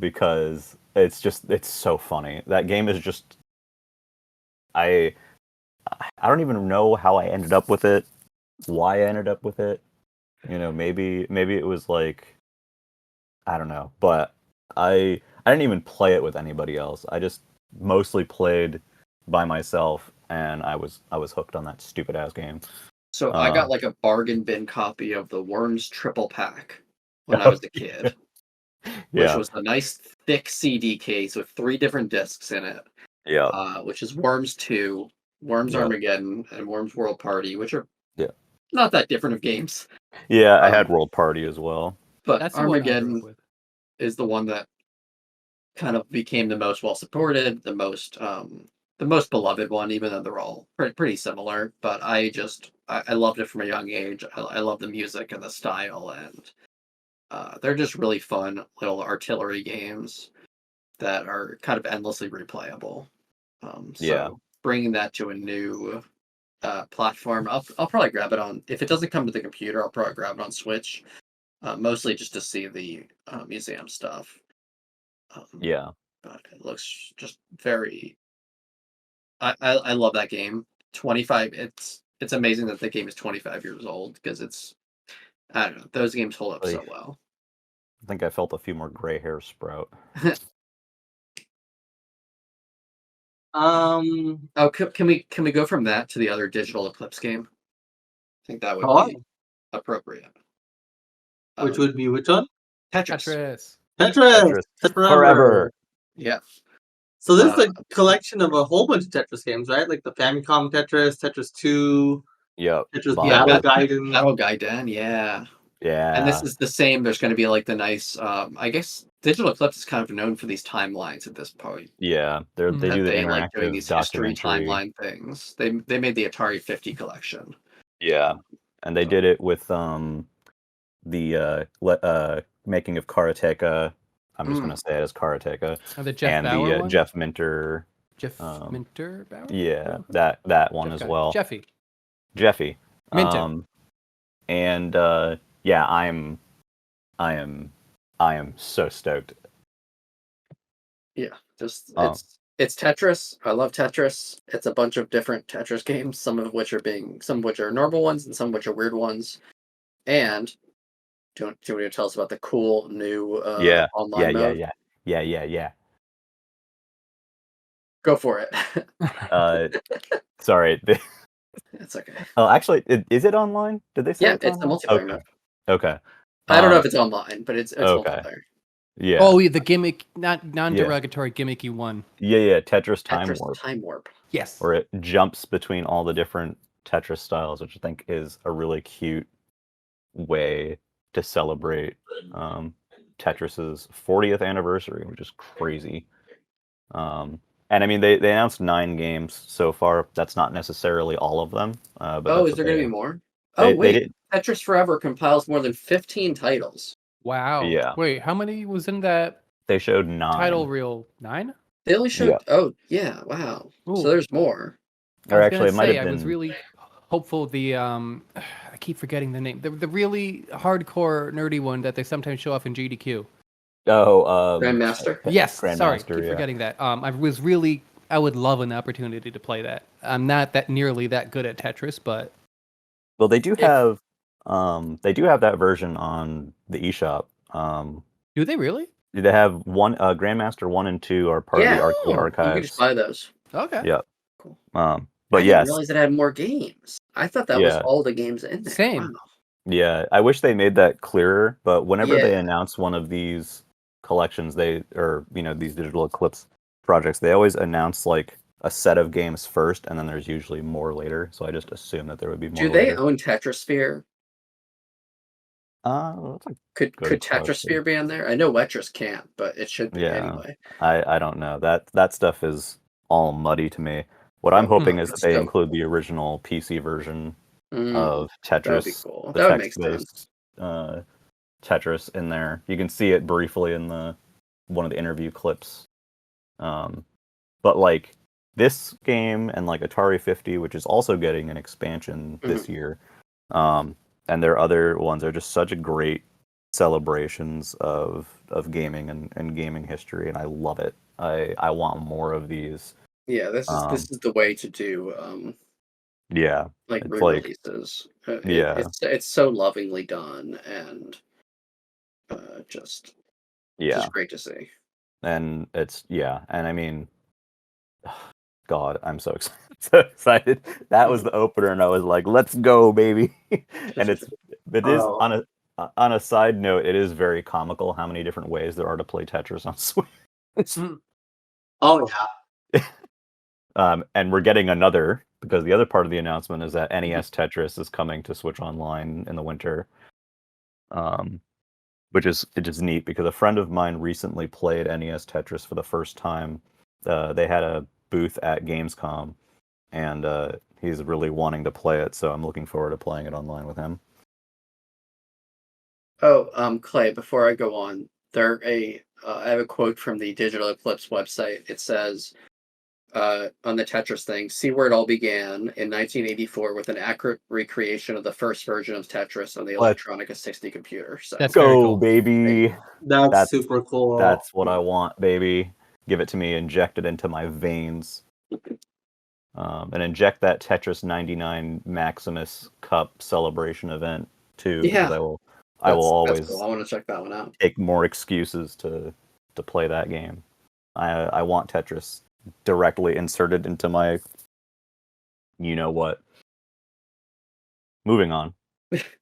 because it's so funny. That game is just I don't even know how I ended up with it, why I ended up with it. Maybe it was like, I don't know, but I didn't even play it with anybody else. I just mostly played by myself, and I was hooked on that stupid ass game. So I got like a bargain bin copy of the Worms triple pack when I was a kid, which was a nice thick CD case with 3 different discs in it. Yeah. Which is Worms 2, Worms Armageddon, and Worms World Party, which are not that different of games. Yeah, I had World Party as well. But that's Armageddon is the one that kind of became the most well supported, the most beloved one, even though they're all pretty similar. But I loved it from a young age. I love the music and the style, and they're just really fun little artillery games that are kind of endlessly replayable. So bringing that to a new platform, I'll probably grab it on. If it doesn't come to the computer, I'll probably grab it on Switch. Mostly just to see the museum stuff. But it looks just very. I love that game. 25. It's amazing that the game is 25 years old, because it's. I don't know. Those games hold up so well. I think I felt a few more gray hairs sprout. Oh, can we go from that to the other Digital Eclipse game? I think that would be appropriate. Which would be which one? Tetris Forever. Yeah. So this is a collection of a whole bunch of Tetris games, right? Like the Famicom Tetris, Tetris 2. Yep. Tetris Battle Gaiden. Battle Gaiden, yeah. Yeah. And this is the same. There's going to be like the nice. I guess Digital Eclipse is kind of known for these timelines at this point. Yeah, they do the interactive like doing these history documentary timeline things. They made the Atari 50 collection. Yeah, and they did it with the making of Karateka. I'm just gonna say it as Karateka. The Jeff Bauer the one? Jeff Minter. Jeff Minter Bauer? Yeah, that one as well. Jeffy. Minter. And yeah, I am so stoked. Yeah, just it's Tetris. I love Tetris. It's a bunch of different Tetris games, some of which are normal ones and some of which are weird ones. And do you want to tell us about the cool new online mode? Yeah. Go for it. Sorry. It's okay. Oh, actually, is it online? Did they say it's a multiplayer mode. Okay. I don't know if it's online, but it's multiplayer. Yeah. Oh, yeah, the gimmick, not non-derogatory, gimmicky one. Yeah. Tetris Time Tetris Warp, Time Warp. Yes. where it jumps between all the different Tetris styles, which I think is a really cute way to celebrate Tetris's 40th anniversary, which is crazy. And I mean, they announced 9 games so far. That's not necessarily all of them, but Oh, that's is what there going to be more? they Oh, wait. did. Tetris Forever compiles more than 15 titles. Wow. Yeah. Wait, how many was in that They showed 9. title reel? 9? They only showed. Yeah. Oh, yeah. Wow. Ooh. So there's more. I Or was actually, gonna it might say, have I was been. really hopeful. I keep forgetting the name. The really hardcore nerdy one that they sometimes show off in GDQ. Oh, Grandmaster? Yes, sorry, Grandmaster, keep yeah. forgetting that. I would love an opportunity to play that. I'm not that nearly that good at Tetris, but Well, they do If- have that version on the eShop. do they really? They have one Grandmaster 1 and 2 are part of Yeah. the Arcade Oh, You can just Archives. buy those. Okay. Yeah. Cool. But I didn't yes, realize it had more games. I thought that was Yeah. all the games in there. Same. Wow. yeah. I wish they made that clearer. But whenever they Yeah. announce one of these collections, these digital Eclipse projects, they always announce like a set of games first, and then there's usually more later. So I just assume that there would be more Do they later. own Tetrasphere? That's a Could Good Tetrasphere be on there? I know Wetris can't, but it should be Yeah. anyway. I don't know. That stuff is all muddy to me. What I'm Oh, hoping is that it's they so- include the original PC version Mm, of that would be Tetris, cool. the That would make sense. text-based Tetris in there. You can see it briefly in one of the interview clips. But like this game and like Atari 50, which is also getting an expansion this year, and their other ones are just such a great celebrations of gaming and gaming history, and I love it. I want more of these. Yeah, this is the way to do Yeah, like it's like re-releases. yeah. It's so lovingly done and just great to see. And and I mean, God, I'm so excited. So excited. That was the opener, and I was like, "Let's go, baby!" And it is Oh. on a side note, it is very comical how many different ways there are to play Tetris on Switch. Oh yeah. And we're getting another, because the other part of the announcement is that NES Tetris is coming to Switch Online in the winter. Which is neat, because a friend of mine recently played NES Tetris for the first time. They had a booth at Gamescom, and he's really wanting to play it, so I'm looking forward to playing it online with him. Oh, Clay, before I go on, I have a quote from the Digital Eclipse website. It says, on the Tetris thing, see where it all began in 1984 with an accurate recreation of the first version of Tetris on the Electronica 60 computer. So That's very cool. Baby! That's super cool. That's what I want, baby. Give it to me, inject it into my veins. And inject that Tetris 99 Maximus Cup celebration event too. Yeah. Because I will always that's cool. I want to check that one out. take more excuses to play that game. I want Tetris directly inserted into my you know what. Moving on.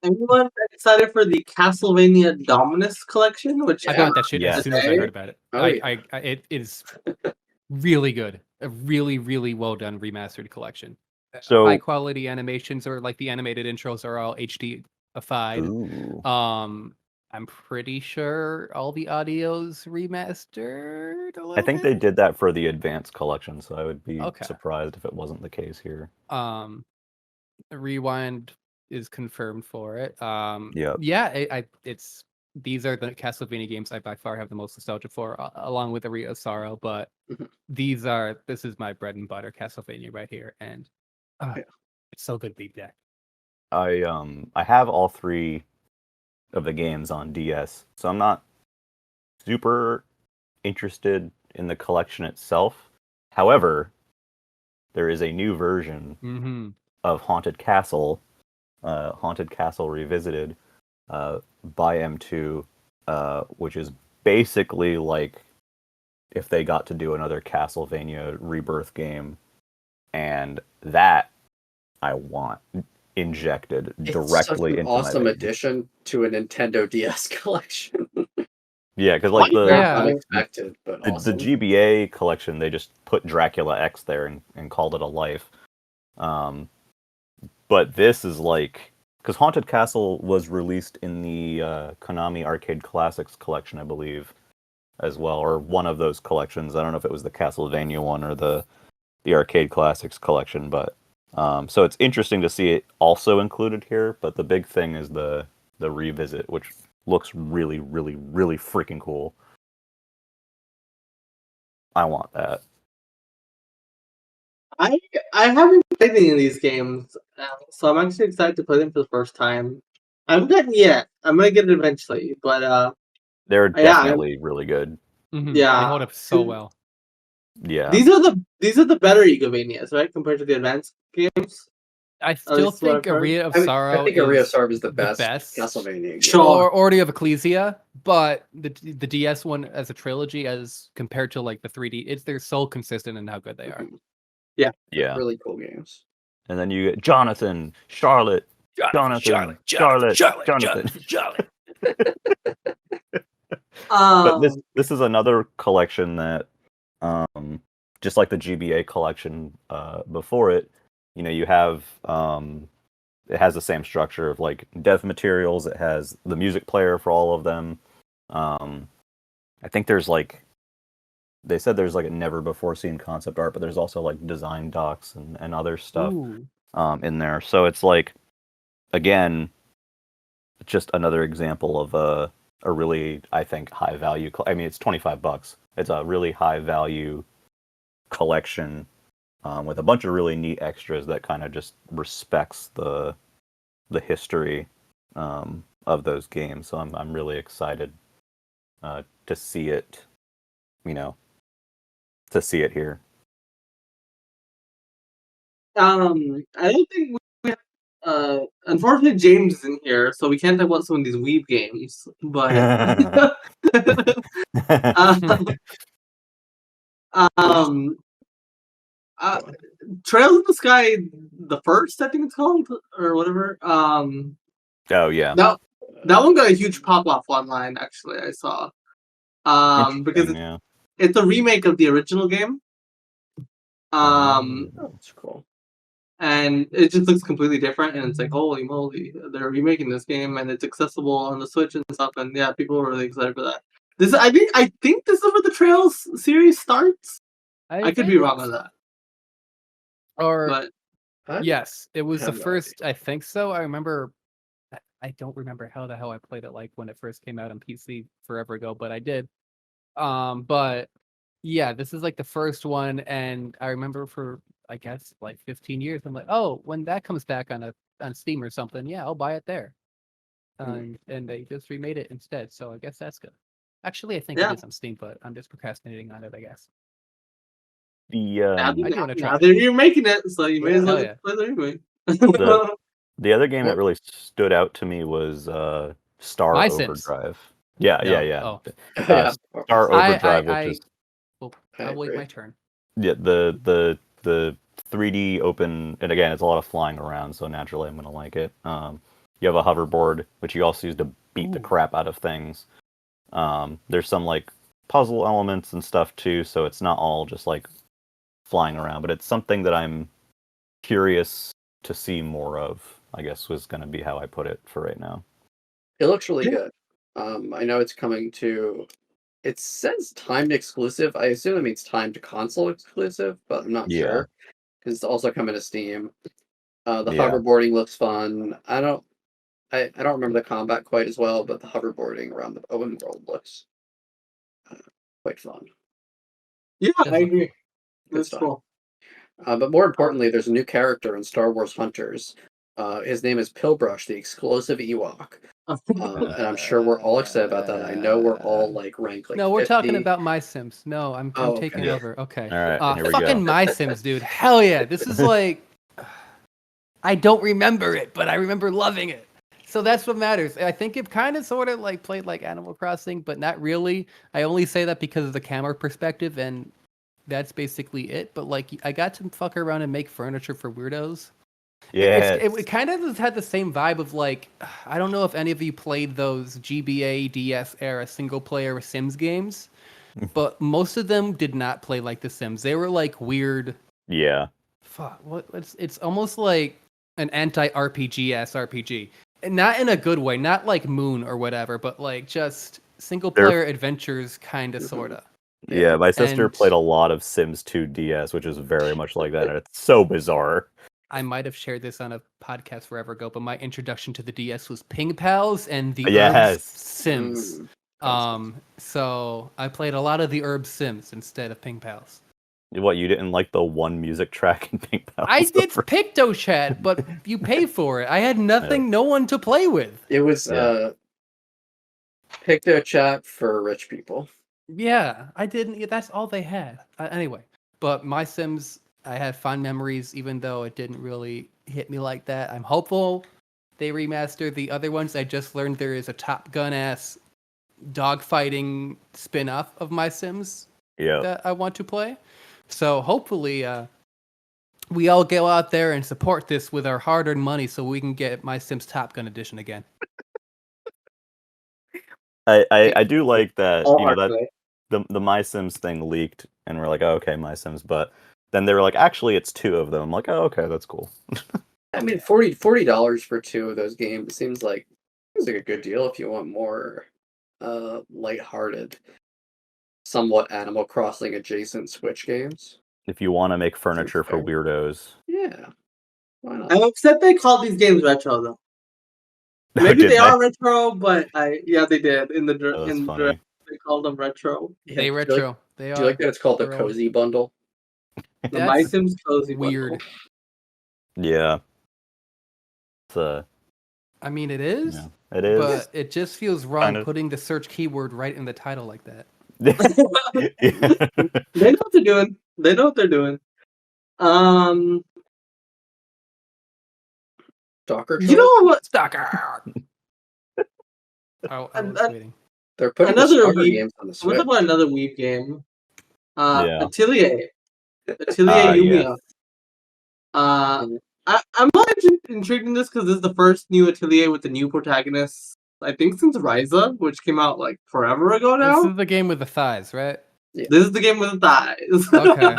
Anyone excited for the Castlevania Dominus collection? Which I got that shit Yes. as soon as I heard about it. Oh, yeah. It is really good. A really, really well done remastered collection. So High quality animations, or like the animated intros are all HD-ified. ooh. I'm pretty sure all the audio's remastered a little I think bit. they did that for the advanced collection, so I would be Okay. surprised if it wasn't the case here. Rewind is confirmed for it. Yep. Yeah, it's these are the Castlevania games I by far have the most nostalgia for, along with Area of Sorrow. But this is my bread and butter Castlevania right here, and it's so good to be back. I have all 3 of the games on DS, so I'm not super interested in the collection itself. However, there is a new version of Haunted Castle Revisited by M2, which is basically like if they got to do another Castlevania Rebirth game, and that I want injected directly it's such an into awesome my veins. addition to a Nintendo DS collection. Yeah, because like Why the, not? Yeah. Unexpected, but the awesome. GBA collection, they just put Dracula X there and called it a life. But this is like, because Haunted Castle was released in the Konami Arcade Classics collection, I believe, as well, or one of those collections. I don't know if it was the Castlevania one or the Arcade Classics collection, but so it's interesting to see it also included here. But the big thing is the revisit, which looks really, really, really freaking cool. I want that. I haven't played any of these games, so I'm actually excited to play them for the first time. I haven't gotten yet. I'm gonna get it eventually, but They're yeah, definitely really good. Mhm. yeah. They hold up so well. Yeah. These are the better Egomanias, right, compared to the advanced games. I At still least what think I've heard. Aria of I Sorrow think Area of is Sorrow is the the best Castlevania game. Sure. or Order of Ecclesia, but the DS one as a trilogy, as compared to like the 3D, they're so consistent in how good they are. Yeah. Yeah. Really cool games. And then you get Jonathan, Charlotte, Jonathan. But this is another collection that, just like the GBA collection before it, you know, you have it has the same structure of like dev materials. It has the music player for all of them. I think there's like, they said there's like a never before seen concept art, but there's also like design docs and other stuff Ooh. in there. So it's like, again, just another example of a really, I think, high value. I mean, it's $25. It's a really high value collection with a bunch of really neat extras that kind of just respects the history of those games. So I'm really excited to see it, you know, to see it here. I don't think we unfortunately James isn't here, so we can't talk about some of these weeb games. But um, Trails in the Sky, the first, I think it's called, or whatever. Oh yeah. That one got a huge pop off online. Actually, I saw. Because Interesting, yeah. it's a remake of the original game. Oh, that's cool. And it just looks completely different, and it's like, holy moly, they're remaking this game, and it's accessible on the Switch and stuff, and yeah, people are really excited for that. I think this is where the Trails series starts. I could be wrong on that, Or but yes, it was the have no first. I think so. I remember. I don't remember how the hell I played it like when it first came out on PC forever ago, but I did. But yeah, this is like the first one, and I remember for I guess like 15 years, I'm like, oh, when that comes back on Steam or something, yeah, I'll buy it there. And they just remade it instead, so I guess that's good. Actually, I think yeah, it is on Steam, but I'm just procrastinating on it, I guess. now, The I do want to try. now that you're making it, so you may as Hell well yeah. play the remake. the other game that What? really stood out to me was Star My Sims. Overdrive. Yeah, No. yeah. Oh, Yeah. Star Overdrive, which I is well, I I'll wait agree. my turn. yeah, the 3D open, and again, it's a lot of flying around, so naturally I'm gonna like it. You have a hoverboard, which you also use to beat the Ooh. crap out of things. There's some like puzzle elements and stuff too, so it's not all just like flying around, but it's something that I'm curious to see more of, I guess was gonna be how I put it for right now. It looks really Yeah. good. I know it's coming to. It says timed exclusive. I assume it means timed console exclusive, but I'm not Yeah. sure because it's also coming to Steam. The Yeah. hoverboarding looks fun. I don't remember the combat quite as well, but the hoverboarding around the open world looks quite fun. Yeah, Does I look agree. cool. Good That's stuff. cool. But more importantly, there's a new character in Star Wars Hunters. His name is Pillbrush, the explosive Ewok. And I'm sure we're all excited about that. I know we're all like ranked like No, we're 50. talking about My Sims. No, I'm Oh, taking okay. over. Okay. All right, here we Fucking go. My Sims, dude. Hell yeah. This is like I don't remember it, but I remember loving it. So that's what matters. I think it kind of sort of like played like Animal Crossing, but not really. I only say that because of the camera perspective, and that's basically it. But like I got to fuck around and make furniture for weirdos. Yeah, It kind of had the same vibe of like, I don't know if any of you played those GBA DS era single player Sims games, but most of them did not play like The Sims. They were like weird. yeah. Fuck, it's almost like an anti RPG ass RPG, and not in a good way, not like Moon or whatever, but like just single player adventures, kind of, sorta. Yeah, my sister And played a lot of Sims 2 DS, which is very much like that, and it's so bizarre. I might have shared this on a podcast forever ago, but my introduction to the DS was Ping Pals and the Yes. Herbs Sims. Constance. So I played a lot of the Herb Sims instead of Ping Pals. What, you didn't like the one music track in Pink Pals? I did PictoChat, but you pay for it. I had nothing, no one to play with. It was PictoChat for rich people. Yeah, I didn't. That's all they had. Anyway, but my Sims, I had fond memories, even though it didn't really hit me like that. I'm hopeful they remaster the other ones. I just learned there is a Top Gun ass dogfighting spin-off of my Sims that I want to play. So hopefully we all go out there and support this with our hard-earned money so we can get my Sims Top Gun edition again. I do like that, All you know, art that the My Sims thing leaked, and we're like, oh, okay, My Sims, but then they were like, actually, it's 2 of them. I'm like, oh, okay, that's cool. I mean, $40 for 2 of those games seems like a good deal if you want more lighthearted, somewhat Animal Crossing adjacent Switch games. If you want to make furniture for weirdos. Yeah, why not? I'm upset they called these games retro though. Oh, Maybe did they are retro, but yeah, they did in the Oh, that's in funny. draft, they called them retro. Yeah, They retro. They are. Do you like that it's called the They're Cozy Bundle? The My That's Sims Cozy weird. Bundle. Yeah. It's I mean, it is, yeah, it is. but it just feels wrong Kind of. putting the search keyword right in the title like that. Yeah. They know what they're doing. They know what they're doing. Stalker You know what? Stalker. I was waiting. They're putting the Another Stalker Weeb. games on the Let's Switch. talk about another Weeb game. Yeah. Atelier Yes. Yumiya. I'm not intrigued in this because this is the first new Atelier with the new protagonist. I think since Ryza, which came out like forever ago now. This is the game with the thighs, right? Yeah. This is the game with the thighs. Okay.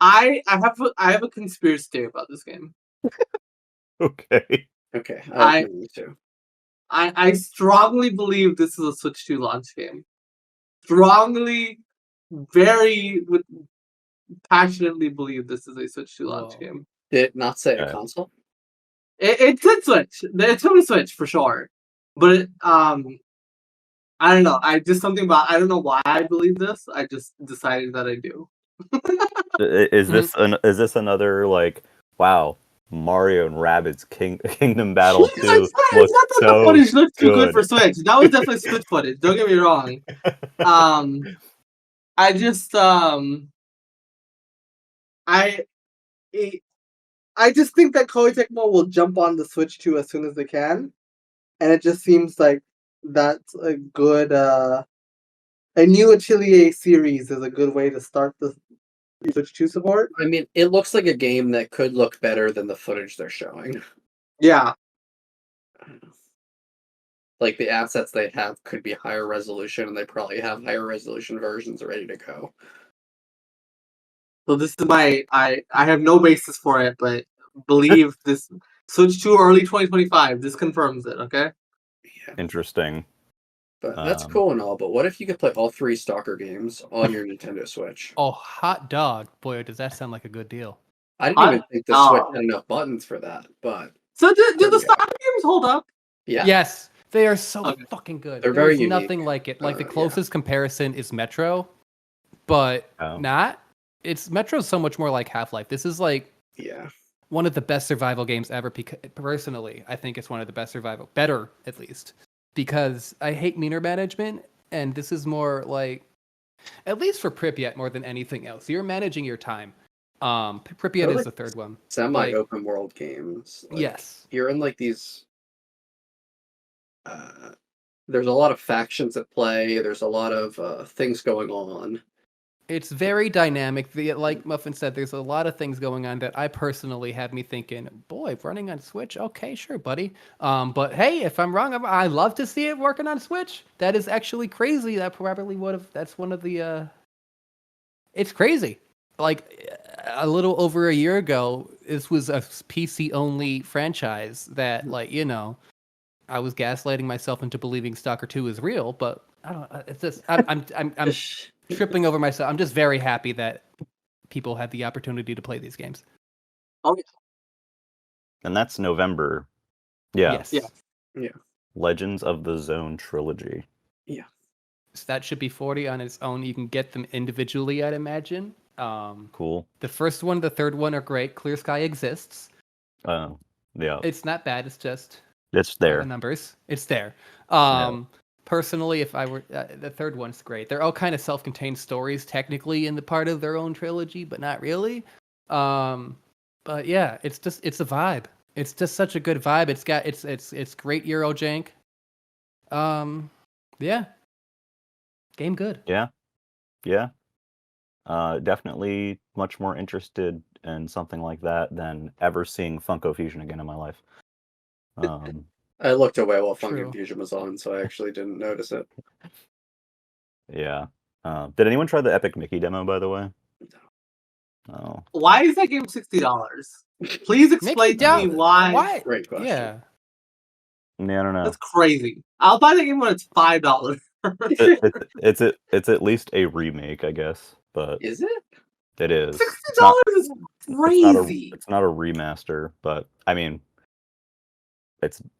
I have a conspiracy theory about this game. Okay. Okay, I agree with you too. I strongly believe this is a Switch 2 launch game. Strongly, passionately believe this is a Switch 2 launch game. Did it not say a Yeah. console? It did Switch. It's gonna Switch for sure. But I don't know. I just something about I don't know why I believe this. I just decided that I do. Is this another like, wow, Mario and Rabbids Kingdom Battle 2 It's not looks that the so footage looks too good good. for Switch. That was definitely Switch footage. Don't get me wrong. I just I just think that Koei Tecmo will jump on the Switch 2 as soon as they can, and it just seems like that's a good a new Atelier series is a good way to start the Switch 2 support. I mean, it looks like a game that could look better than the footage they're showing. Yeah. Like the assets they have could be higher resolution, and they probably have higher resolution versions ready to go. So this is I have no basis for it, but believe this Switch 2 early 2025. This confirms it, okay? Yeah. Interesting. But that's cool and all, but what if you could play all 3 Stalker games on your Nintendo Switch? Oh, hot dog. Boy, does that sound like a good deal. I didn't even think the Switch had enough buttons for that, but... So do the Stalker games hold up? Yeah. Yes, they are so fucking good. They're very There's unique. nothing like it. Like the closest comparison is Metro, but not. Metro's so much more like Half-Life. This is like one of the best survival games ever. Personally, I think it's one of the best survival, better at least, because I hate meter management, and this is more like, at least for Pripyat more than anything else. You're managing your time. Pripyat is the third one. Semi-open world games. Like, yes. You're in like these... there's a lot of factions at play. There's a lot of things going on. It's very dynamic. Like Muffin said, there's a lot of things going on that I personally have me thinking, boy, running on Switch, okay, sure, buddy. But hey, if I'm wrong, I love to see it working on Switch. That is actually crazy. That probably would have. That's one of the. It's crazy. Like a little over a year ago, this was a PC only franchise that, like, I was gaslighting myself into believing Stalker 2 is real, but I don't. It's just I'm tripping over myself. I'm just very happy that people had the opportunity to play these games. Oh And that's November. Yeah. Yes. Yeah. Legends of the Zone trilogy. Yeah. So that should be 40 on its own. You can get them individually, I'd imagine. Cool. The first one, the third one are great. Clear Sky exists. Yeah. It's not bad. It's just It's the there. numbers. It's there. Yeah. Personally, if I were the third one's great. They're all kind of self-contained stories, technically in the part of their own trilogy, but not really. But yeah, it's a vibe. It's just such a good vibe. It's great Eurojank. Yeah. Game good. Yeah. Definitely much more interested in something like that than ever seeing Funko Fusion again in my life. I looked away while Funko True. Fusion was on, so I actually didn't notice it. Yeah. Did anyone try the Epic Mickey demo, by the way? Oh. Why is that game $60? Please explain to me why. Why? Great question. Yeah. Yeah, I don't know. That's crazy. I'll buy the game when it's $5. It's at least a remake, I guess, but Is it? it is. $60 is crazy. It's not a remaster, but I mean,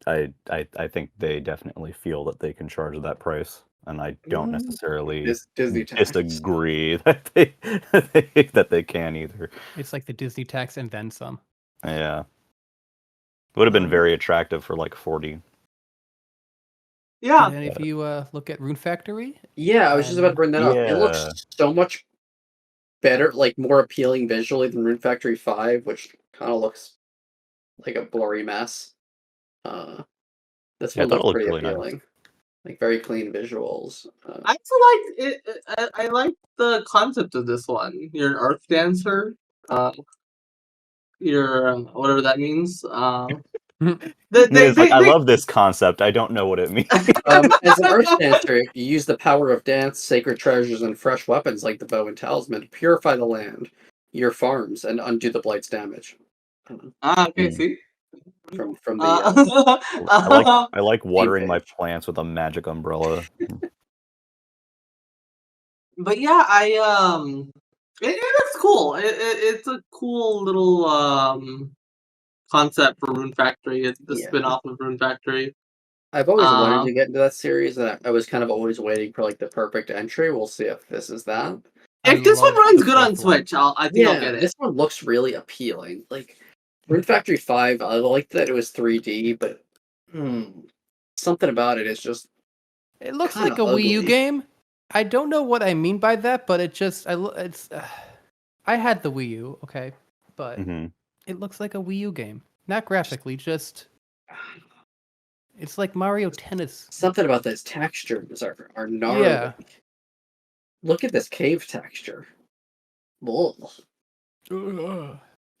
I think they definitely feel that they can charge that price, and I don't necessarily Disney tax. disagree that they can either. It's like the Disney tax and then some. Yeah, would have been very attractive for like 40. Yeah. And then if you look at Rune Factory, Yeah, I was just about to bring that up. It Yeah. looks so much better, like more appealing visually than Rune Factory 5, which kind of looks like a blurry mess. This Yeah, I one thought it looks looked pretty really nice. appealing. Like very clean visuals. I also like it. I like the concept of this one. You're an earth dancer. You're whatever that means. It's like, I love this concept. I don't know what it means. As an earth dancer, you use the power of dance, sacred treasures, and fresh weapons like the bow and talisman to purify the land, your farms, and undo the blight's damage. Okay, see. From the I like watering my page. plants with a magic umbrella. But yeah, it looks cool. It's a cool little concept for Rune Factory. It's the Yeah. spin-off of Rune Factory. I've always wanted to get into that series, and I was kind of always waiting for like the perfect entry. We'll see if this is that. If this one runs good on Switch, I think I'll get it. This one looks really appealing. Like Rune Factory 5, I liked that it was 3D, but something about it is just. it looks kinda like a Wii U ugly. game. I don't know what I mean by that, but I had the Wii U, okay, but Mhm. it looks like a Wii U game. Not graphically, just it's like Mario Tennis. Something about those textures are gnarly. Yeah. Look at this cave texture. Ugh.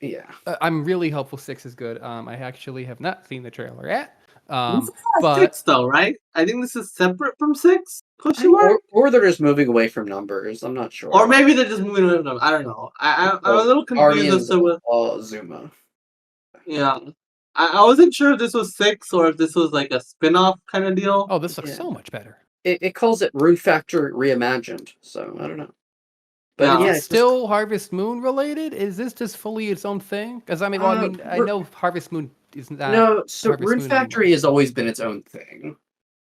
Yeah. I'm really hopeful 6 is good. I actually have not seen the trailer yet. This is not But 6 though, right? I think this is separate from 6. Question mark. Or they're just moving away from numbers. I'm not sure. Or maybe they're just moving away from them. I don't know. I'm a little confused as to what. Zuma. Yeah. I wasn't sure if this was 6 or if this was like a spin-off kind of deal. oh, this looks so much better. It calls it Rune Factory Reimagined, so I don't know. But Yeah. yeah, Is it still Harvest Moon related? Is this just fully its own thing? Because I mean, I know Harvest Moon is not. No, so Harvest Rune Moon Factory anymore. has always been its own thing.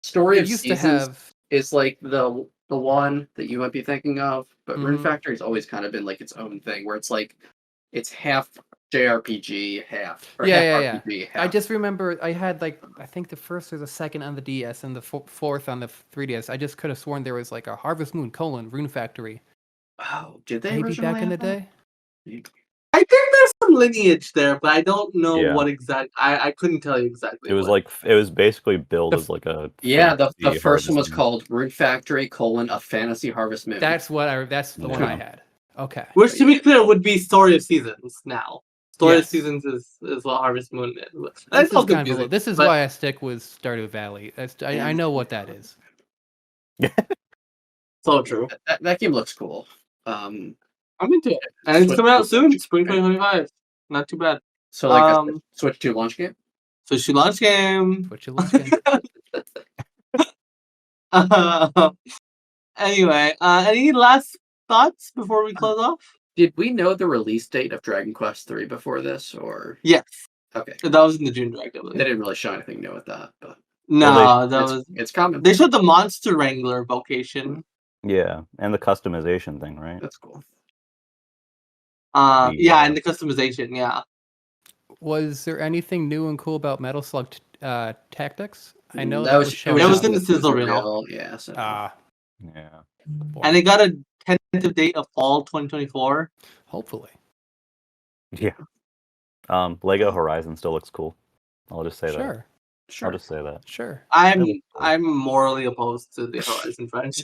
Story It of used Seasons to have. is like the one that you might be thinking of, but Rune Mhm. Factory's always kind of been like its own thing, where it's like it's half JRPG, half Yeah. RPG, I just remember I had like I think the first or the second on the DS and the fourth on the 3DS. I just could have sworn there was like a Harvest Moon : Rune Factory. Oh, did they Maybe originally back in the have that? day. I think there's some lineage there, but I don't know Yeah. what exact. I couldn't tell you exactly. It was what. basically billed The as like a Yeah, the fantasy first one was Harvest Moon. called Root Factory: A Fantasy Harvest Moon. That's the one I Yeah. had. Okay. Which, to be clear, would be Story of Seasons now. Story of Yes. Seasons is what Harvest Moon is. This That's is all kind of confusing. this is but why I stick with Stardew Valley. I know what that is. so true. That game looks cool. I'm into it, and it's Switch coming out to soon, launch, spring right? 2025. Not too bad. So like a Um, Switch 2 launch game. so she launch game. What you looking? Anyway, any last thoughts before we close off? Did we know the release date of Dragon Quest 3 before this, or Yes, okay? that was in the June direct. I believe. They didn't really show anything new with that, but No, that it's, was. it's coming. They showed the Monster Wrangler vocation. Yeah, and the customization thing, right? That's cool. Yeah, and the customization. Yeah. Was there anything new and cool about Metal Slug Tactics? I know that that was was shown. It was just in the sizzle reel. reel. Yeah. So. Yeah. And it got a tentative date of fall 2024. Hopefully. Yeah. Lego Horizon still looks cool. I'll just say that. Sure. I'll just say that. Sure. I'm morally opposed to the Horizon franchise.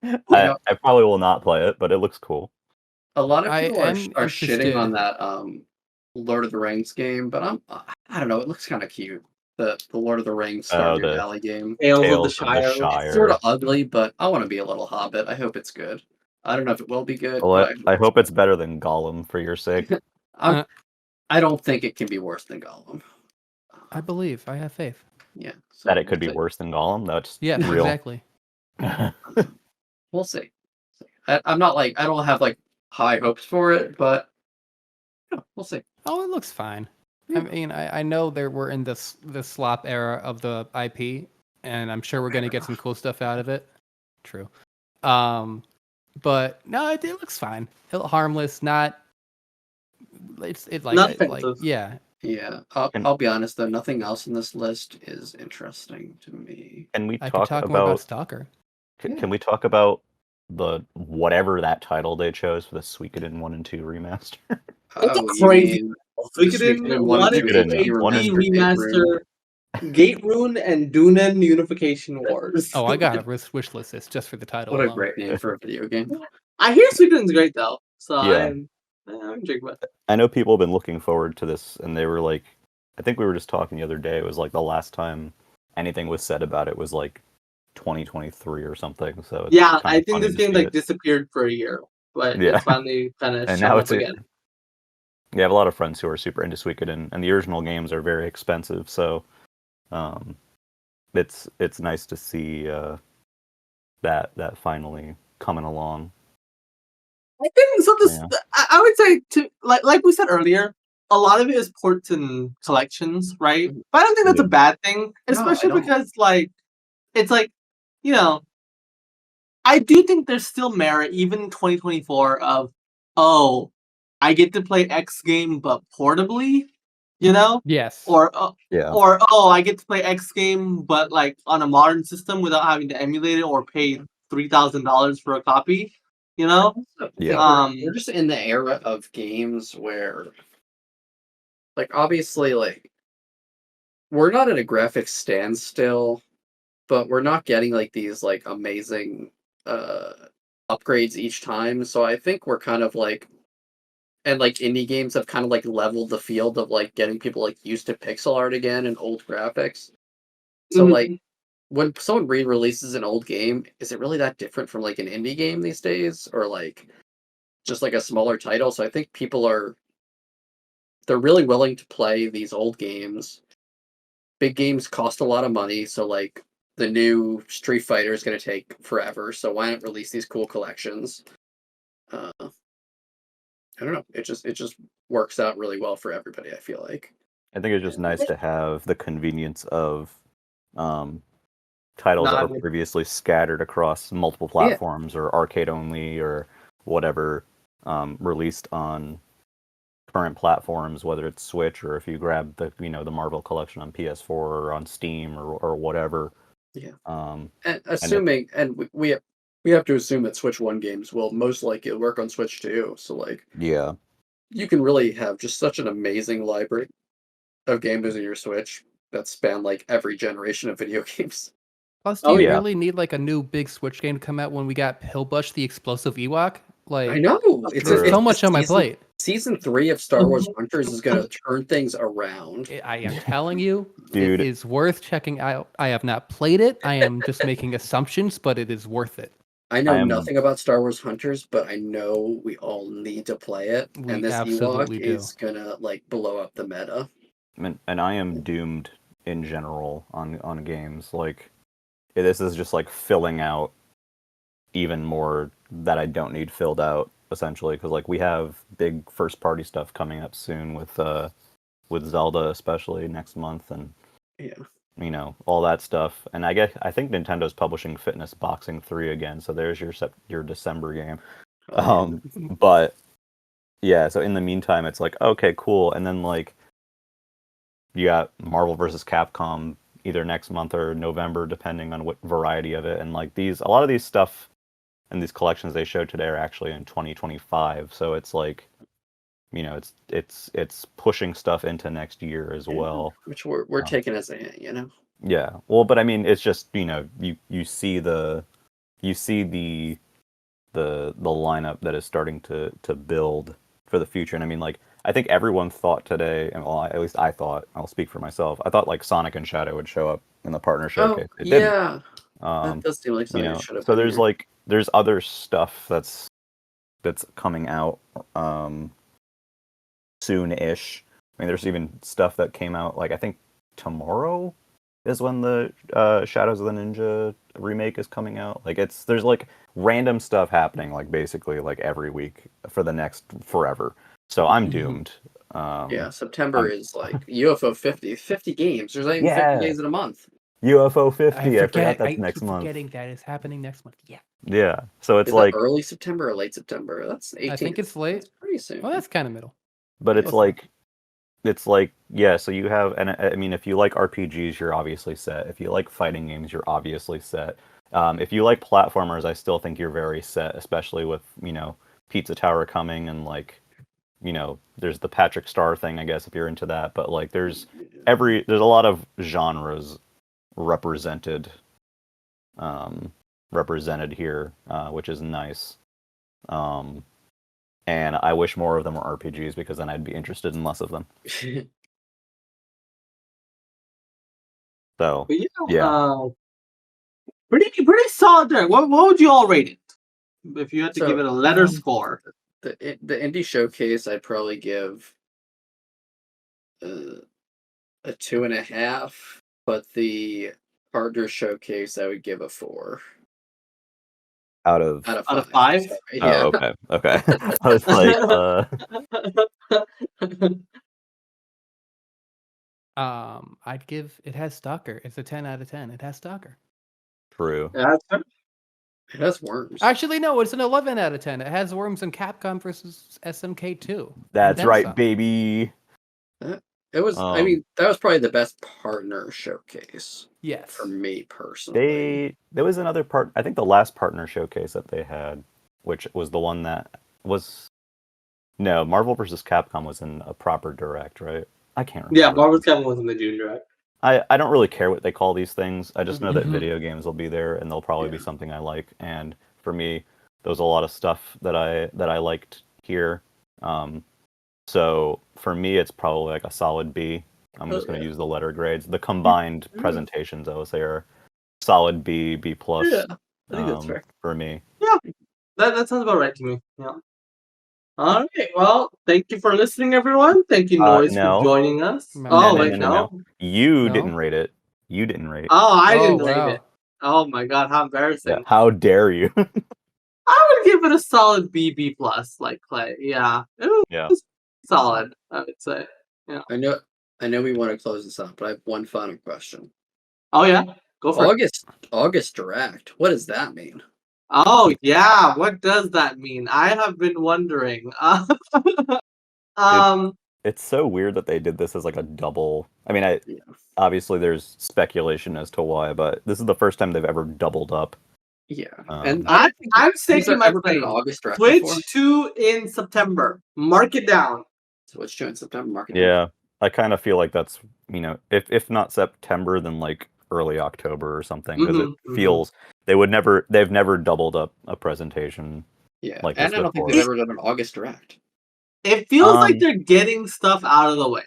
I probably will not play it, but it looks cool. A lot of I people am are shitting interested. on that Lord of the Rings game, but I don't know. It looks kind of cute. The Lord of the Rings Stardew Valley game. Tales of the Tales of Shire. It's sort of ugly, but I want to be a little Hobbit. I hope it's good. I don't know if it will be good. Well, but I hope it's better than Gollum for your sake. I don't think it can be worse than Gollum. I believe. I have faith. Yeah. That it could be worse than Gollum. That's real. Exactly. We'll see. I'm not like I don't have like high hopes for it, but we'll see. Oh, it looks fine. Yeah. I mean, I know we're in this slop era of the IP, and I'm sure we're gonna get some cool stuff out of it. True. But no, it looks fine. Harmless, not. It's like Not like offensive. yeah. Yeah. I'll be honest though. Nothing else in this list is interesting to me. Can we I could talk talk more about about? Stalker. Can we talk about the whatever that title they chose for the Suikoden 1 and 2 remaster? That's crazy. Suikoden 1 and 2 Suikoden HD 1 and remaster, Gate Rune, and Dunen Unification Wars. Oh, I got a wish list. It's just for the title. What a alone. great name for a video game. I hear Suikoden's great though, so Yeah. I'm intrigued by it. I know people have been looking forward to this, and they were like, I think we were just talking the other day. It was like the last time anything was said about it was like 2023 or something. So it's Yeah, kind I of think funny this to game see like it. disappeared for a year, but Yeah. it's finally kind of And shown now up it's again. Yeah, I have a lot of friends who are super into Suikoden, and the original games are very expensive. So, it's nice to see that finally coming along. I think so. This Yeah. I would say to like we said earlier, a lot of it is ports and collections, right? But I don't think that's a bad thing, especially don't. because like it's like you know, I do think there's still merit even in 2024 of I get to play X game but portably, you know, Yes. or Yeah. I get to play X game but like on a modern system without having to emulate it or pay $3,000 for a copy, you know. Yeah. We're just in the era of games where, like, obviously, like, we're not at a graphics standstill, but we're not getting like these like amazing upgrades each time. So I think we're kind of like, and like indie games have kind of like leveled the field of like getting people like used to pixel art again and old graphics. So like when someone re-releases an old game, is it really that different from like an indie game these days, or like just like a smaller title? So I think they're really willing to play these old games. Big games cost a lot of money, so like the new Street Fighter is going to take forever. So why not release these cool collections? I don't know. It just works out really well for everybody, I feel like. I think it's just nice to have the convenience of titles that were previously scattered across multiple platforms or arcade only or whatever, released on current platforms, whether it's Switch or if you grab the the Marvel collection on PS4 or on Steam or whatever. Yeah. And assuming, and we have to assume that Switch 1 games will most likely work on Switch 2. So like, yeah, you can really have just such an amazing library of games in your Switch that span like every generation of video games. Plus, do Oh, you yeah. really need like a new big Switch game to come out when we got Pillbush the Explosive Ewok? I Like, know That's it's true. so it's much on my season plate. season 3 of Star Wars Hunters is gonna turn things around. I am telling you, Dude. it is worth checking out. I have not played it. I am just making assumptions, but it is worth it. I know I am nothing about Star Wars Hunters, but I know we all need to play it, We and this Ewok absolutely do. is gonna like blow up the meta. and I am doomed in general on games. Like this is just like filling out even more that I don't need filled out essentially because like we have big first party stuff coming up soon with Zelda especially next month and Yeah. you know all that stuff. And I think Nintendo's publishing Fitness Boxing 3 again, so there's your December game. Oh, But yeah, so in the meantime it's like okay, cool. And then like you got Marvel vs. Capcom either next month or November, depending on what variety of it. And like a lot of these stuff and these collections they showed today are actually in 2025. So it's like, you know, it's pushing stuff into next year as yeah. well. Which we're taking as a hint, you know. Yeah. Well, but I mean, it's just you know you see the lineup that is starting to build for the future. And I mean, like, I think everyone thought today, and well, at least I thought, I'll speak for myself, I thought like Sonic and Shadow would show up in the partner showcase. Oh It didn't. yeah, that does seem like You something that know, should have so been there's here. like there's other stuff that's coming out soon-ish. I mean, there's even stuff that came out like I think tomorrow is when the Shadows of the Ninja remake is coming out. Like there's like random stuff happening like basically like every week for the next forever. So I'm doomed. Yeah, September I'm- is like UFO 50 games. There's not even 50 Yeah. days in a month. UFO 50. I forgot that's I next keep month. forgetting that is happening next month. Yeah, Yeah. So it's Is like it early September or late September? That's 18. I think it's late. That's pretty soon. Well, that's kind of middle. but it's Yeah. like yeah, so you have and I mean if you like RPGs you're obviously set. If you like fighting games you're obviously set. If you like platformers I still think you're very set, especially with, you know, Pizza Tower coming and like, you know, there's the Patrick Star thing I guess if you're into that, but like there's a lot of genres represented here, which is nice. And I wish more of them were RPGs because then I'd be interested in less of them. So But yeah. pretty solid there. What would you all rate it if you had to So, give it a letter score? the indie showcase, I'd probably give a 2.5, but the partner showcase, I would give a 4 Out of out of Out of 5. five? Sorry, oh, yeah. okay. I was like, I'd give it has Stalker. It's a 10 out of 10. It has Stalker. true. Yeah, that's fair. It has worms. Actually, no, it's an 11 out of 10. It has Worms and Capcom versus SNK 2. That's right, baby. It was. I mean, that was probably the best partner showcase Yes. for me personally. There was another part. I think the last partner showcase that they had, which was the one that was no Marvel vs. Capcom was in a proper direct, right? I can't remember. Yeah, Marvel's Capcom was in the June direct. I don't really care what they call these things. I just know that Mhm. video games will be there and they'll probably be Yeah. something I like. And for me, there was a lot of stuff that I liked here. So for me, it's probably like a solid B. I'm just going to use the letter grades. The combined presentations, I would say, are solid B, B plus. Yeah, I think that's fair. For me. Yeah, that sounds about right to me. Yeah. All right. Well, thank you for listening, everyone. Thank you, Noise, No. for joining us. No, Oh, no, wait, no. You No? didn't rate it. You didn't rate. Oh, I Oh, didn't rate wow. it. Oh my god, how embarrassing! Yeah, how dare you? I would give it a solid B, B plus, like Clay. Yeah, it was Yeah. solid. I would say. Yeah. I know we want to close this out, but I have one final question. Oh yeah, go for it. August Direct. What does that mean? Oh yeah, what does that mean? I have been wondering. It's so weird that they did this as like a double. I mean, Yeah. obviously there's speculation as to why, but this is the first time they've ever doubled up Yeah, Um, and I don't think I'm has staking there my ever been an claim. August direct Switch before? 2 in September. Mark it down. Switch 2 in September. Market down. Yeah, I kind of feel like that's, if not September, then like early October or something, because it feels they've never doubled up a presentation Yeah, like and this I don't think before. they've ever done an August direct. It feels like Um, they're getting stuff out of the way.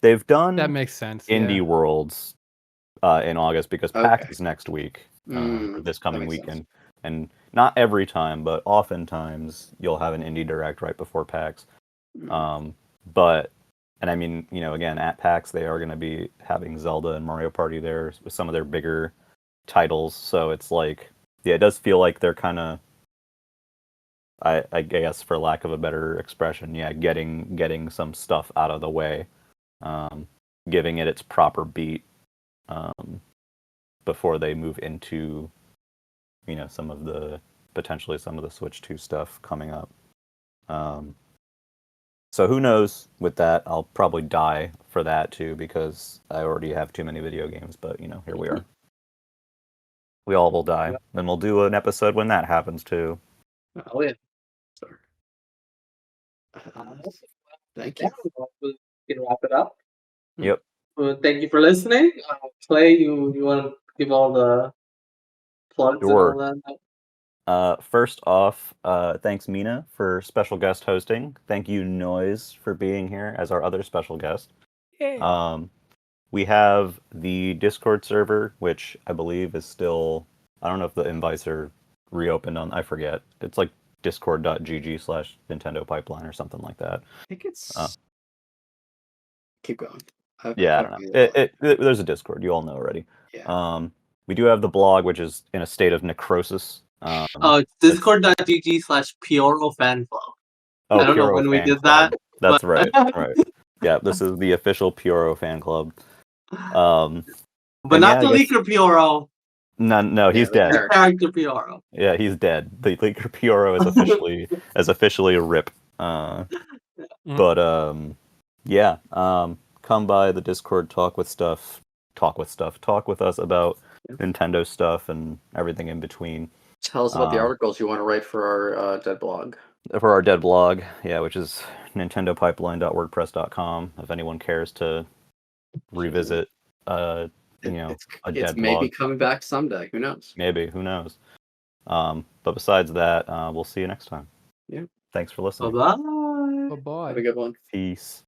They've That done makes sense. Indie Yeah. Worlds in August because PAX Okay. is next week, or this That coming makes sense. weekend, and not every time, but oftentimes you'll have an indie direct right before PAX. But and I mean, again, at PAX they are going to be having Zelda and Mario Party there with some of their bigger titles. So it's like, yeah, it does feel like they're kind of, I guess, for lack of a better expression, yeah, getting some stuff out of the way, giving it its proper beat, before they move into, potentially some of the Switch 2 stuff coming up. So who knows with that? I'll probably die for that too because I already have too many video games, but here we are. We all will die. Then we'll do an episode when that happens too. Oh yeah. Sorry. Thank you. We can wrap it up. Yep. Thank you for listening. Clay, you want to give all the plugs Sure. and all that? First off, thanks Mina for special guest hosting. Thank you Noise for being here as our other special guest. Yay. We have the Discord server, which I believe is still, I don't know if the invites are reopened on, I forget. It's like discord.gg/Nintendo Pipeline or something like that. I think it's. Keep going. Yeah, I don't know. There's a Discord, you all know already. Yeah. We do have the blog, which is in a state of necrosis. Discord.gg/Pioro Fan Club. I don't know Puro when we Fan did Club. that. That's but- right. Yeah, this is the official Puro Fan Club. But and not yeah, the I guess- leaker Pioro. No, he's the dead. The character Pioro. Yeah, he's dead. The leaker Puro is officially a rip. But yeah, come by the Discord, talk with us about Nintendo stuff and everything in between. Tell us about the articles you want to write for our dead blog. For our dead blog, yeah, which is nintendopipeline.wordpress.com. If anyone cares to revisit, a dead It's maybe blog, coming back someday. Who knows? maybe, who knows? But besides that, we'll see you next time. Yeah. Thanks for listening. Bye-bye. Bye-bye. Have a good one. Peace.